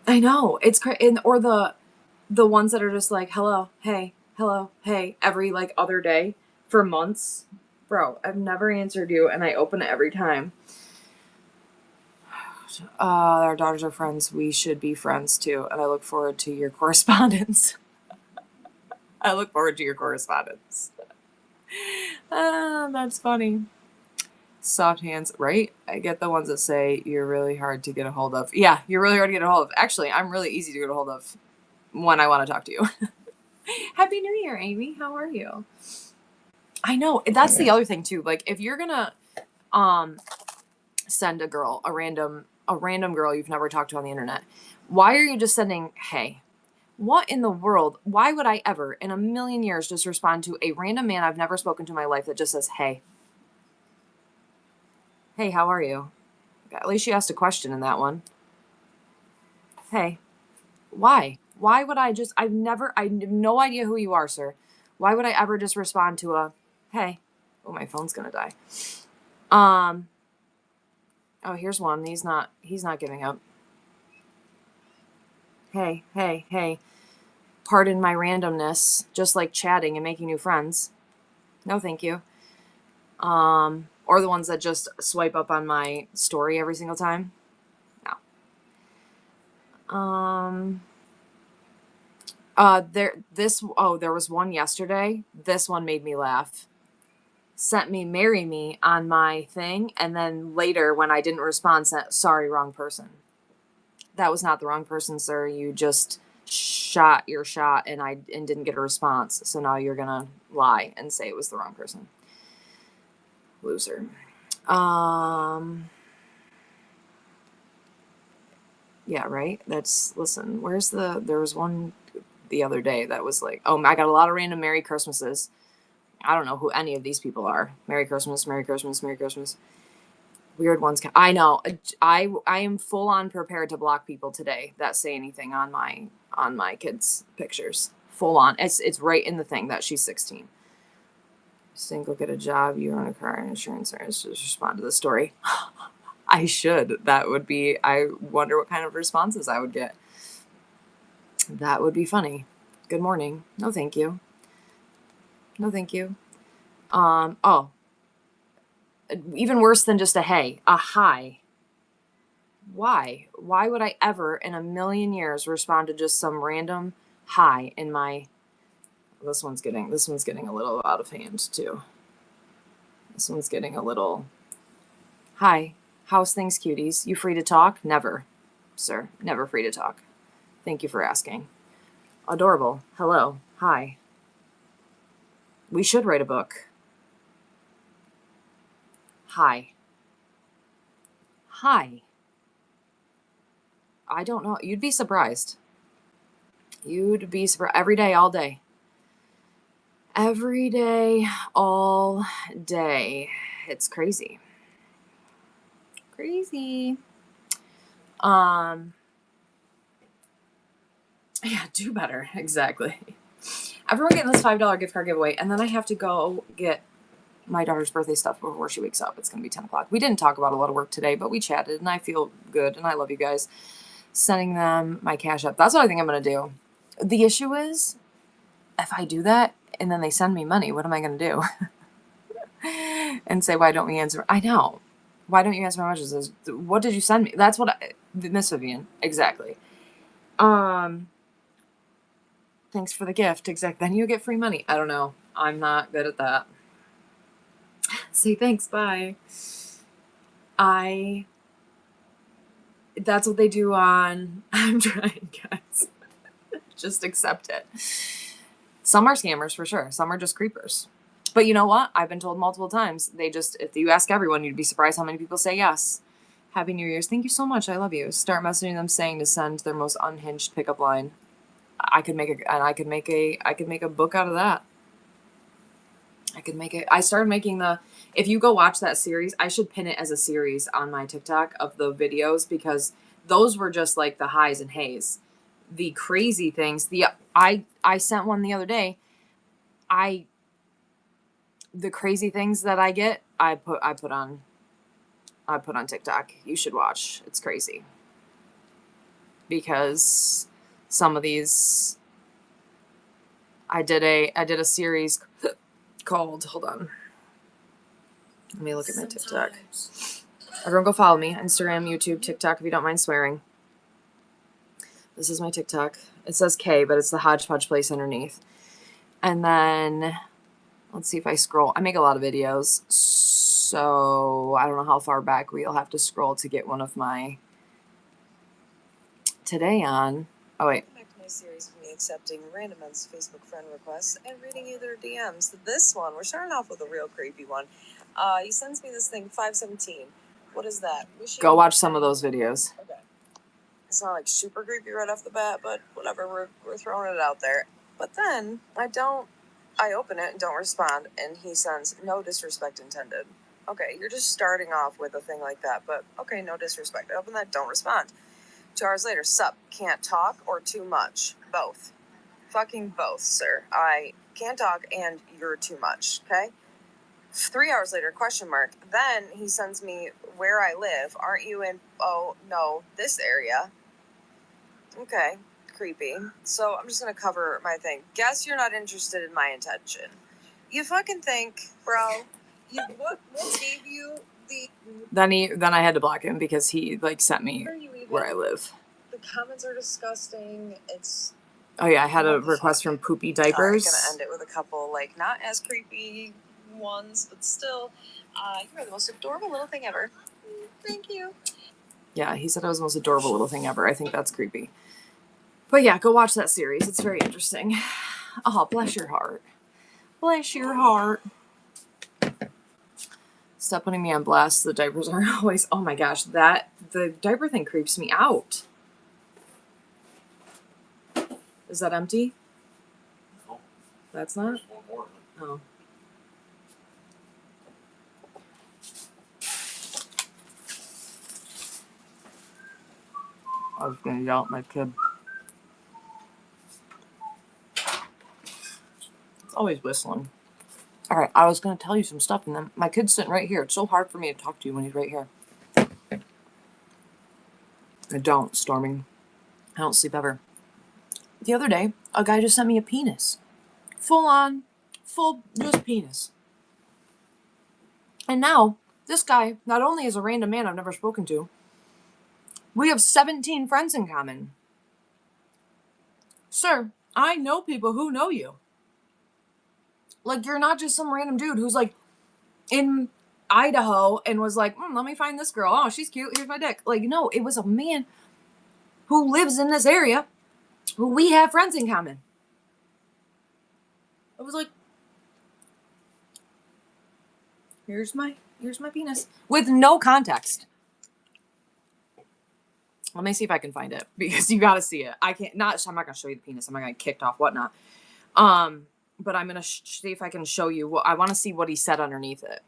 I know. It's crazy. Or the ones that are just like, hello, hey, every like other day for months. Bro, I've never answered you, and I open it every time. Our daughters are friends. We should be friends too, and I look forward to your correspondence. That's funny. Soft hands, right? I get the ones that say you're really hard to get a hold of. Yeah, you're really hard to get a hold of. Actually, I'm really easy to get a hold of when I want to talk to you. Happy New Year, Amy. How are you? I know. That's the other thing too. Like, if you're gonna send a random girl you've never talked to on the internet, why are you just sending hey? What in the world? Why would I ever in a million years just respond to a random man I've never spoken to in my life that just says hey? Hey, how are you? At least you asked a question in that one. Hey. Why? Why would I just, I have no idea who you are, sir. Why would I ever just respond to a, hey, oh, my phone's gonna die. Oh, here's one. He's not giving up. Hey. Pardon my randomness, just like chatting and making new friends. No, thank you. Or the ones that just swipe up on my story every single time. No. There was one yesterday. This one made me laugh. Sent me marry me on my thing, and then later when I didn't respond, sent sorry, wrong person. That was not the wrong person, sir. You just shot your shot and didn't get a response. So now you're gonna lie and say it was the wrong person. Loser. Yeah, right? Listen, there was one the other day that was like, oh, I got a lot of random Merry Christmases. I don't know who any of these people are. Merry Christmas, Merry Christmas, Merry Christmas. Weird ones. I know. I am full on prepared to block people today that say anything on my kids' pictures. Full on. It's right in the thing that she's 16. Single, get a job, you own a car and insurance, or just respond to the story. I should. That would be, I wonder what kind of responses I would get. That would be funny. Good morning. No, thank you. No, thank you. Oh. Even worse than just a hey, a hi. Why? Why would I ever in a million years respond to just some random hi in my... This one's getting a little out of hand too. This one's getting a little... Hi. How's things, cuties? You free to talk? Never, sir. Never free to talk. Thank you for asking. Adorable. Hello. Hi. We should write a book. Hi. Hi. I don't know. You'd be surprised. You'd be surprised. Every day, all day. Every day, all day. It's crazy. Crazy. Yeah, do better. Exactly. Everyone getting this $5 gift card giveaway, and then I have to go get my daughter's birthday stuff before she wakes up. It's going to be 10 o'clock. We didn't talk about a lot of work today, but we chatted, and I feel good, and I love you guys. Sending them my Cash App. That's what I think I'm going to do. The issue is, if I do that, and then they send me money, what am I going to do? And say, why don't we answer? I know. Why don't you answer my messages? What did you send me? That's what Miss Vivian. Exactly. Thanks for the gift. Exactly. Then you get free money. I don't know. I'm not good at that. Say thanks. Bye. That's what they do on... I'm trying, guys. Just accept it. Some are scammers for sure. Some are just creepers. But you know what? I've been told multiple times. If you ask everyone, you'd be surprised how many people say yes. Happy New Year's. Thank you so much. I love you. Start messaging them saying to send their most unhinged pickup line. I could make a book out of that. I started making if you go watch that series, I should pin it as a series on my TikTok of the videos, because those were just like the highs and hays. The crazy things. I sent one the other day. The crazy things that I get, I put on TikTok. You should watch. It's crazy. Because some of these, I did a series called, hold on. Let me look at my TikTok. Everyone go follow me. Instagram, YouTube, TikTok, if you don't mind swearing. This is my TikTok. It says K, but it's the hodgepodge place underneath. And then, let's see if I scroll. I make a lot of videos, so I don't know how far back we'll have to scroll to get one of my today on. Oh, wait. Back to my series of me accepting random men's Facebook friend requests and reading you their DMs. This one, we're starting off with a real creepy one. He sends me this thing, 517. What is that? Go watch some of those videos. Okay. It's not like super creepy right off the bat, but whatever, we're throwing it out there. But then I open it and don't respond, and he sends no disrespect intended. Okay, you're just starting off with a thing like that, but okay, no disrespect. I open that, don't respond. 2 hours later, sup, can't talk or too much? Both. Fucking both, sir. I can't talk and you're too much, okay? 3 hours later, question mark. Then he sends me where I live. Aren't you in, oh, no, this area? Okay, creepy. So I'm just gonna cover my thing. Guess you're not interested in my intention. You fucking think, bro. What gave you the... Then I had to block him because he like sent me Are you even... where I live. The comments are disgusting. It's... Oh yeah, I had a request from Poopy Diapers. I'm gonna end it with a couple, like, not as creepy ones, but still, you are the most adorable little thing ever. Thank you. Yeah, he said I was the most adorable little thing ever. I think that's creepy. But yeah, go watch that series. It's very interesting. Oh, bless your heart. Bless your heart. Stop putting me on blast. The diapers are always... Oh my gosh, the diaper thing creeps me out. Is that empty? No, That's not? there's one more. Oh. I was gonna yell at my kid. It's always whistling. Alright, I was gonna tell you some stuff and then my kid's sitting right here. It's so hard for me to talk to you when he's right here. I don't, Storming. I don't sleep ever. The other day, a guy just sent me a penis. Full on, just penis. And now, this guy not only is a random man I've never spoken to, we have 17 friends in common. Sir, I know people who know you. Like, you're not just some random dude who's like in Idaho and was like, let me find this girl. Oh, she's cute. Here's my dick. Like, no, it was a man who lives in this area who we have friends in common. I was like, here's my penis with no context. Let me see if I can find it because you got to see it. I'm not going to show you the penis. I'm not going to get kicked off, whatnot. But I'm going to see if I can show you I want to see what he said underneath it.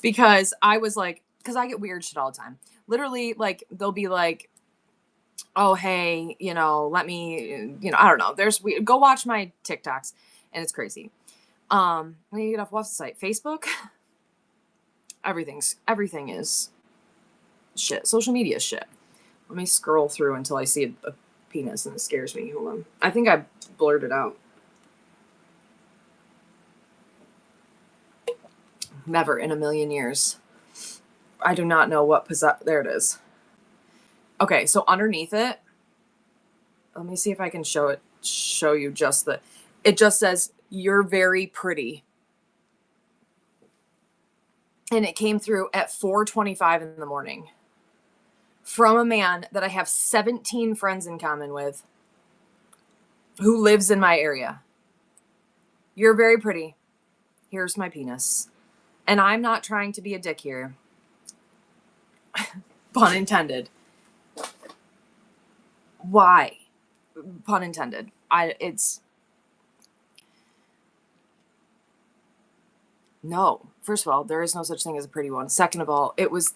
Because I was like, because I get weird shit all the time. Literally, like, they'll be like, oh, hey, let me, I don't know. Go watch my TikToks and it's crazy. When you get off what's the site? Facebook? Everything is shit. Social media is shit. Let me scroll through until I see a penis and it scares me. Hold on. I think I blurred it out. Never in a million years. I do not know what there it is. Okay, so underneath it, let me see if I can show you just it just says, you're very pretty. And it came through at 4:25 in the morning from a man that I have 17 friends in common with who lives in my area. You're very pretty. Here's my penis. And I'm not trying to be a dick here. Pun intended. Why? Pun intended. No. First of all, there is no such thing as a pretty one. Second of all, it was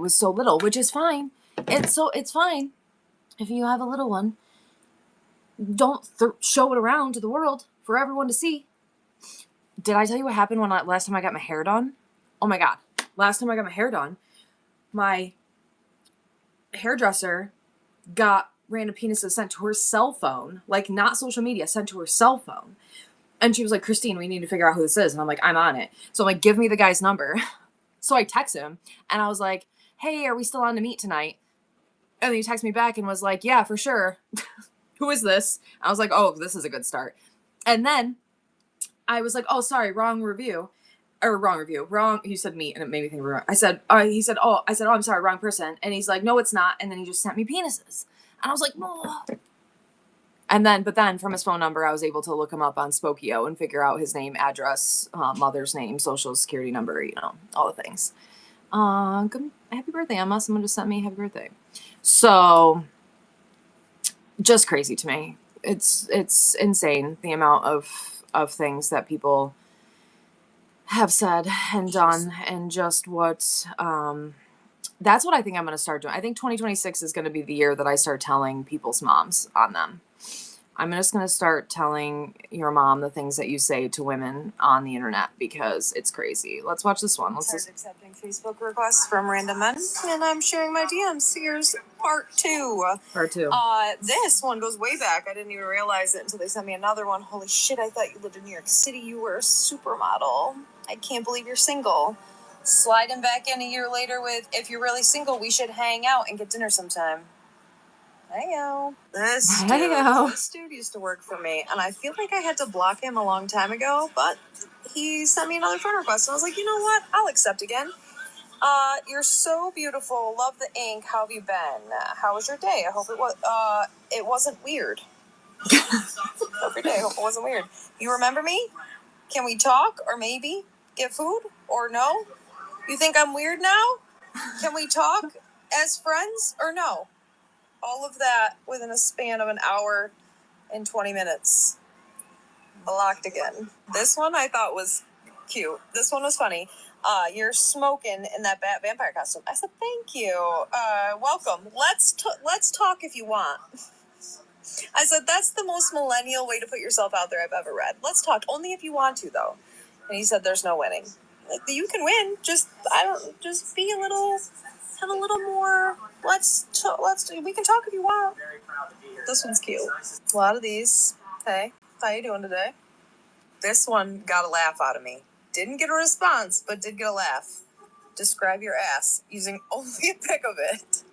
so little, which is fine. It's fine. If you have a little one, don't show it around to the world for everyone to see. Did I tell you what happened last time I got my hair done? Oh my God. Last time I got my hair done, my hairdresser got random penises sent to her cell phone, like not social media, sent to her cell phone. And she was like, Christine, we need to figure out who this is. And I'm like, I'm on it. So I'm like, give me the guy's number. So I text him and I was like, hey, are we still on to meet tonight? And then he texted me back and was like, yeah, for sure. Who is this? I was like, oh, this is a good start. And then I was like, oh, sorry, wrong. He said meet, and it made me think wrong. I said, oh, I'm sorry, wrong person. And he's like, no, it's not. And then he just sent me penises. And I was like, oh. But then from his phone number, I was able to look him up on Spokeo and figure out his name, address, mother's name, social security number, all the things. Happy birthday, Emma. Someone just sent me happy birthday. So just crazy to me. It's insane the amount of things that people have said and done, and just what That's what I think I'm going to start doing. I think 2026 is going to be the year that I start telling people's moms on them. I'm just going to start telling your mom the things that you say to women on the internet because it's crazy. Let's watch this one. Let's Started accepting Facebook requests from random men, and I'm sharing my DMs. Here's part 2. part 2. This one goes way back. I didn't even realize it until they sent me another one. Holy shit, I thought you lived in New York City. You were a supermodel. I can't believe you're single. Sliding back in a year later with, if you're really single, we should hang out and get dinner sometime. Heyo. This dude used to work for me, and I feel like I had to block him a long time ago, but he sent me another friend request, and I was like, you know what? I'll accept again. You're so beautiful. Love the ink. How have you been? How was your day? I hope it wasn't weird. Every day. I hope it wasn't weird. You remember me? Can we talk or maybe get food or no? You think I'm weird now? Can we talk as friends or no? All of that within a span of an hour and 20 minutes. Blocked again. This one I thought was cute. This one was funny. You're smoking in that vampire costume. I said, thank you. Welcome. Let's talk if you want. I said, that's the most millennial way to put yourself out there I've ever read. Let's talk. Only if you want to, though. And he said, there's no winning. Like, you can win. Just be a little, have a little more. We can talk if you want. This one's cute. A lot of these. Hey, how you doing today? This one got a laugh out of me. Didn't get a response, but did get a laugh. Describe your ass using only a pic of it.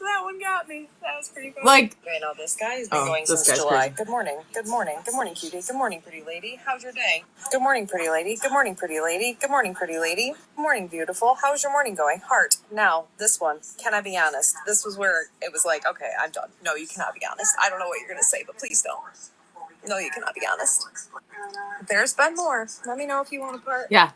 That one got me. That was pretty funny. Like, I know this guy has been going since July. Crazy. Good morning. Good morning. Good morning, cutie. Good morning, pretty lady. How's your day? Good morning, pretty lady. Good morning, pretty lady. Good morning, pretty lady. Good morning, beautiful. How's your morning going? Heart. Now, this one. Can I be honest? This was where it was like, okay, I'm done. No, you cannot be honest. I don't know what you're going to say, but please don't. No, you cannot be honest. There's been more. Let me know if you want a part. Yeah.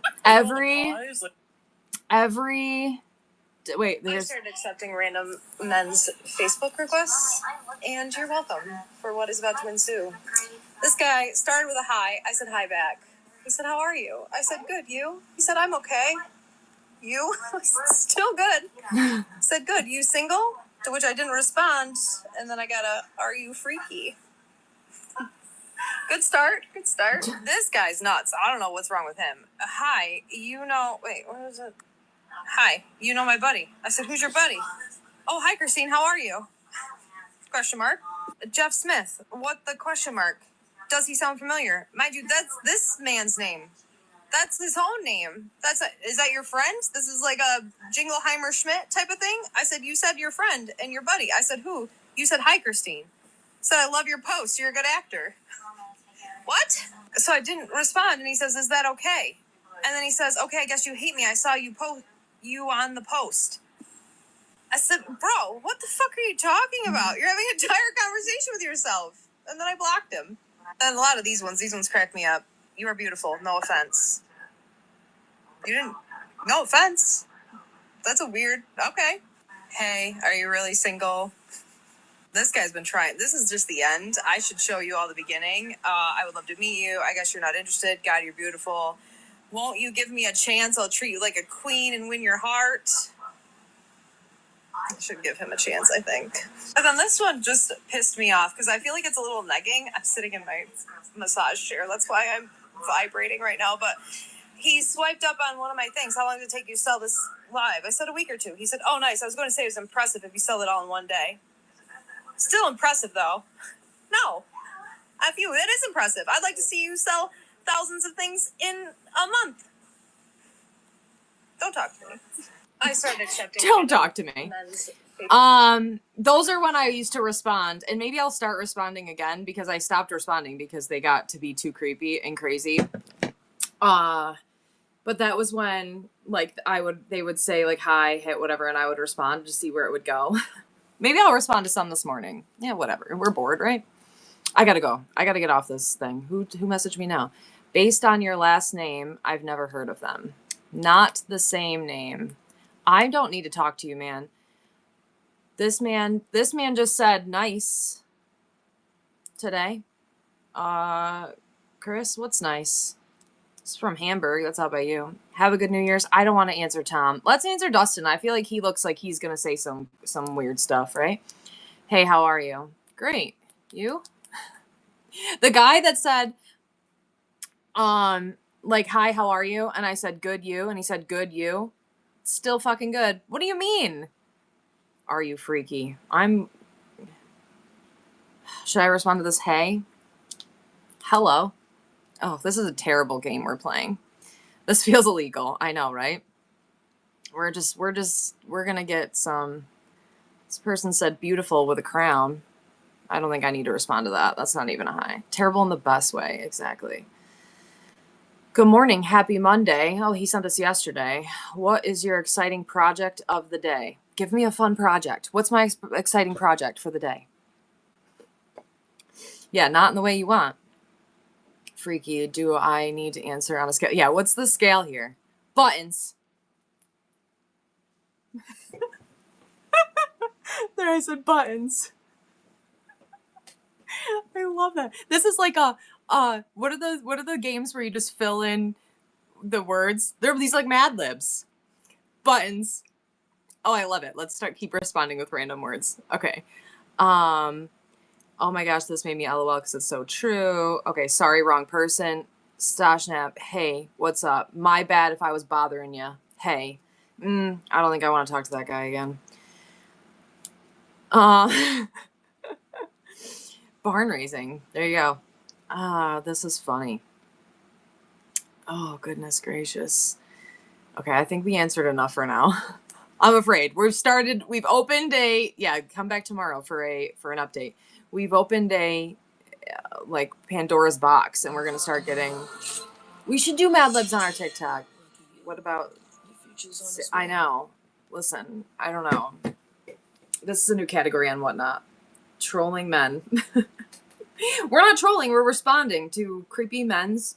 Wait, I there's. started accepting random men's Facebook requests, and you're welcome for what is about to ensue. This guy started with a hi. I said hi back. He said, how are you? I said, good. You? He said, I'm okay. You? Still good. I said, good. You single? To which I didn't respond, and then I got a, are you freaky? Good start. Good start. This guy's nuts. I don't know what's wrong with him. Hi, wait, what is it? Hi, you know my buddy. I said, who's your buddy? Oh, hi, Christine. How are you? Question mark. Jeff Smith. What the question mark? Does he sound familiar? Mind you, that's this man's name. That's his own name. Is that your friend? This is like a Jingleheimer Schmidt type of thing? I said, you said your friend and your buddy. I said, who? You said, hi, Christine. Said, I love your post. You're a good actor. What? So I didn't respond, and he says, is that okay? And then he says, okay, I guess you hate me. I saw you on the post. I said, bro, what the fuck are you talking about? You're having an entire conversation with yourself. And then I blocked him. And a lot of these ones crack me up. You are beautiful. No offense. No offense. That's a weird, okay. Hey, are you really single? This guy's been trying. This is just the end. I should show you all the beginning. I would love to meet you. I guess you're not interested. God, you're beautiful. Won't you give me a chance? I'll treat you like a queen and win your heart. I should give him a chance, I think. And then this one just pissed me off because I feel like it's a little negging. I'm sitting in my massage chair. That's why I'm vibrating right now. But he swiped up on one of my things. How long did it take you to sell this live? I said a week or two. He said, oh, nice. I was going to say it was impressive if you sell it all in one day. Still impressive, though. No. F you. It is impressive. I'd like to see you sell thousands of things in a month. Don't talk to me. I started accepting. Don't talk to me. Those are when I used to respond, and maybe I'll start responding again because I stopped responding because they got to be too creepy and crazy. But that was when, like, they would say, like, hi, hit whatever, and I would respond to see where it would go. Maybe I'll respond to some this morning. Yeah, whatever. We're bored, right? I gotta go. I gotta get off this thing. Who messaged me now? Based on your last name, I've never heard of them. Not the same name. I don't need to talk to you, man. This man just said nice today. Chris, what's nice? It's from Hamburg. That's out by you. Have a good New Year's. I don't want to answer Tom. Let's answer Dustin. I feel like he looks like he's gonna say some weird stuff, right? Hey, how are you? Great. You? The guy that said, like, hi, how are you? And I said, good, you. And he said, good, you. Still fucking good. What do you mean? Are you freaky? Should I respond to this? Hey? Hello? Oh, this is a terrible game we're playing. This feels illegal. I know, right? We're gonna get some. This person said beautiful with a crown. I don't think I need to respond to that. That's not even a hi. Terrible in the best way. Exactly. Good morning. Happy Monday. Oh, he sent this yesterday. What is your exciting project of the day? Give me a fun project. What's my exciting project for the day? Yeah, not in the way you want. Freaky. Do I need to answer on a scale? Yeah, what's the scale here? Buttons. There, I said buttons. I love that. This is like a what are the games where you just fill in the words? There are these like Mad Libs. Buttons. Oh, I love it. Let's keep responding with random words. Okay. Oh my gosh, this made me LOL because it's so true. Okay, sorry, wrong person. Stashnap, hey, what's up? My bad if I was bothering you. Hey. I don't think I want to talk to that guy again. Barn raising. There you go. This is funny. Oh, goodness gracious. Okay, I think we answered enough for now. I'm afraid. We've opened come back tomorrow for an update. We've opened a like Pandora's box, and we're gonna start getting. We should do Mad Libs on our TikTok. What about? I know. Listen, I don't know. This is a new category on Whatnot. Trolling men. We're not trolling. We're responding to creepy men's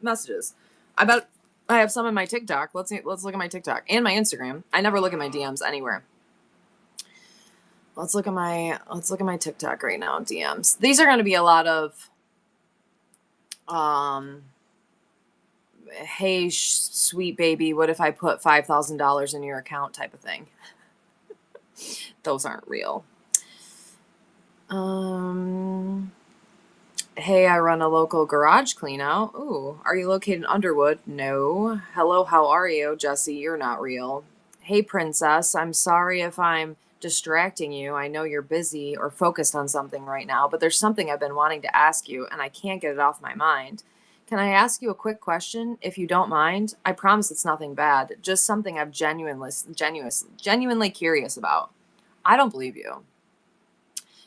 messages. I bet I have some in my TikTok. Let's look at my TikTok and my Instagram. I never look at my DMs anywhere. Let's look at my TikTok right now. DMs. These are going to be a lot of hey, sweet baby, what if I put $5,000 in your account type of thing. Those aren't real. Hey, I run a local garage clean out. Ooh, are you located in Underwood? No. Hello, how are you? Jesse, you're not real. Hey, princess, I'm sorry if I'm distracting you. I know you're busy or focused on something right now, but there's something I've been wanting to ask you, and I can't get it off my mind. Can I ask you a quick question, if you don't mind? I promise it's nothing bad, just something I'm genuinely curious about. I don't believe you.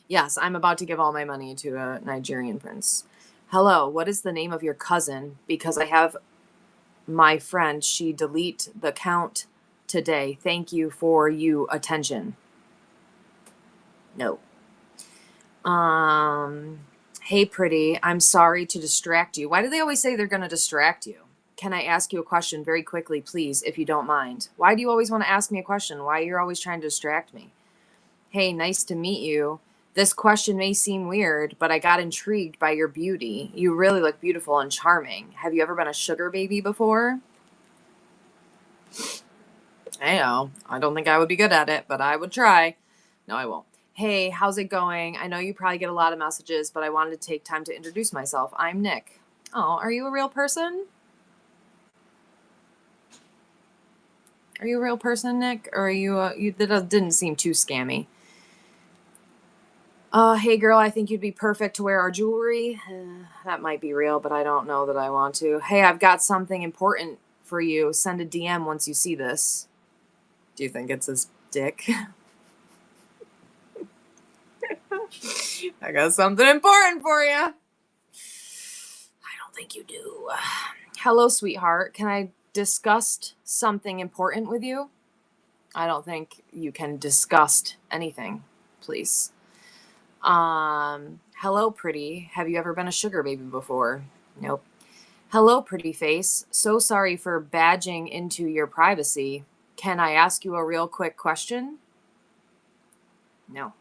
Yes, I'm about to give all my money to a Nigerian prince. Hello, what is the name of your cousin? Because I have my friend, she delete the count today. Thank you for you attention. No. Hey, pretty, I'm sorry to distract you. Why do they always say they're going to distract you? Can I ask you a question very quickly, please, if you don't mind? Why do you always want to ask me a question? Why you're always trying to distract me? Hey, nice to meet you. This question may seem weird, but I got intrigued by your beauty. You really look beautiful and charming. Have you ever been a sugar baby before? I know. I don't think I would be good at it, but I would try. No, I won't. Hey, how's it going? I know you probably get a lot of messages, but I wanted to take time to introduce myself. I'm Nick. Oh, are you a real person? Are you a real person, Nick? Or are you that didn't seem too scammy. Hey girl, I think you'd be perfect to wear our jewelry. That might be real, but I don't know that I want to. Hey, I've got something important for you. Send a DM once you see this. Do you think it's his dick? I got something important for you. I don't think you do. Hello, sweetheart. Can I discuss something important with you? I don't think you can discuss anything, please. Hello, pretty. Have you ever been a sugar baby before? Nope. Hello, pretty face. So sorry for badging into your privacy. Can I ask you a real quick question? No.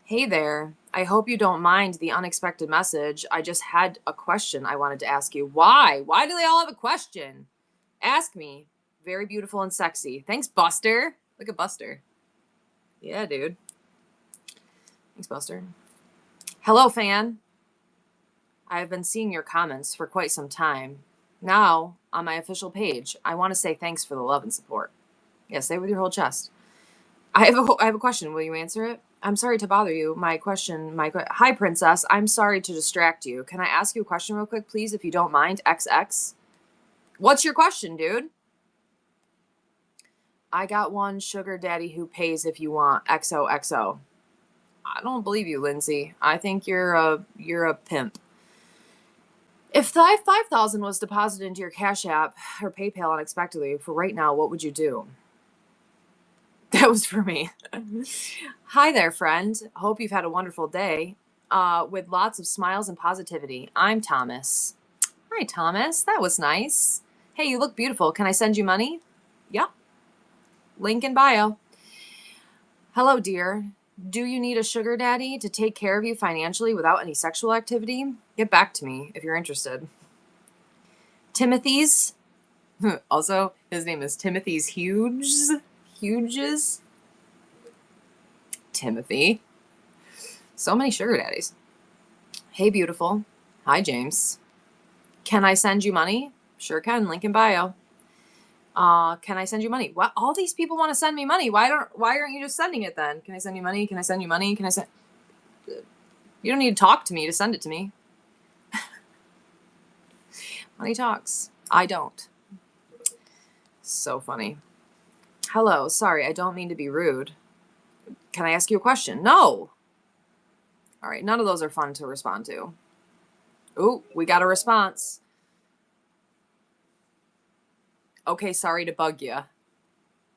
Hey there. I hope you don't mind the unexpected message. I just had a question I wanted to ask you. Why? Why do they all have a question? Ask me. Very beautiful and sexy. Thanks, Buster. Look at Buster. Yeah, dude. Thanks, Buster. Hello, fan. I have been seeing your comments for quite some time. Now, on my official page, I want to say thanks for the love and support. Yeah, say it with your whole chest. I have a question. Will you answer it? I'm sorry to bother you. Hi, princess. I'm sorry to distract you. Can I ask you a question real quick, please, if you don't mind? XX. What's your question, dude? I got one sugar daddy who pays if you want. XOXO. I don't believe you, Lindsay. I think you're a pimp. If the 5,000 was deposited into your Cash App or PayPal unexpectedly for right now, what would you do? That was for me. Hi there, friend. Hope you've had a wonderful day with lots of smiles and positivity. I'm Thomas. Hi, Thomas. That was nice. Hey, you look beautiful. Can I send you money? Yep. Link in bio. Hello, dear. Do you need a sugar daddy to take care of you financially without any sexual activity? Get back to me if you're interested. Timothy's. Also, his name is Timothy's Hughes. Hughes. Timothy. So many sugar daddies. Hey, beautiful. Hi, James. Can I send you money? Sure can. Link in bio. Can I send you money? What? All these people want to send me money. Why aren't you just sending it then? Can I send you money? Can I send you money? Can I send? You don't need to talk to me to send it to me. Money talks. I don't. So funny. Hello. Sorry, I don't mean to be rude. Can I ask you a question? No. All right. None of those are fun to respond to. Ooh, we got a response. Okay, sorry to bug you.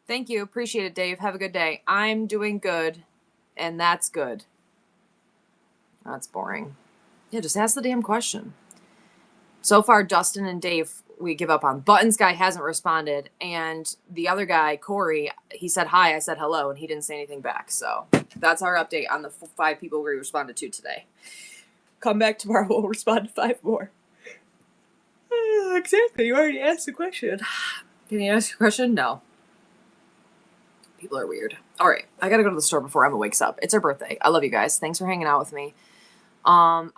Thank you. Appreciate it, Dave. Have a good day. I'm doing good, and that's good. That's boring. Yeah, just ask the damn question. So far, Dustin and Dave, we give up on. Buttons guy hasn't responded, and the other guy, Corey, he said hi, I said hello, and he didn't say anything back. So that's our update on the 5 people we responded to today. Come back tomorrow, we'll respond to 5 more. Exactly, you already asked the question. Can you ask a question? No. People are weird. All right, I gotta go to the store before Emma wakes up. It's her birthday. I love you guys. Thanks for hanging out with me. We're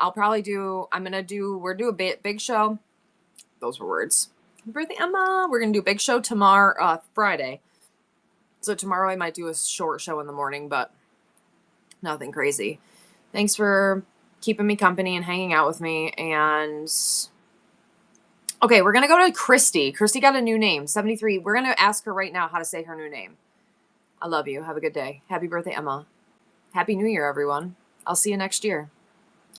do a big show. Those were words. Birthday Emma. We're gonna do a big show tomorrow, Friday. So tomorrow I might do a short show in the morning, but nothing crazy. Thanks for keeping me company and hanging out with me. And okay, we're gonna go to Christy. Christy got a new name, 73. We're gonna ask her right now how to say her new name. I love you. Have a good day. Happy birthday, Emma. Happy New Year, everyone. I'll see you next year.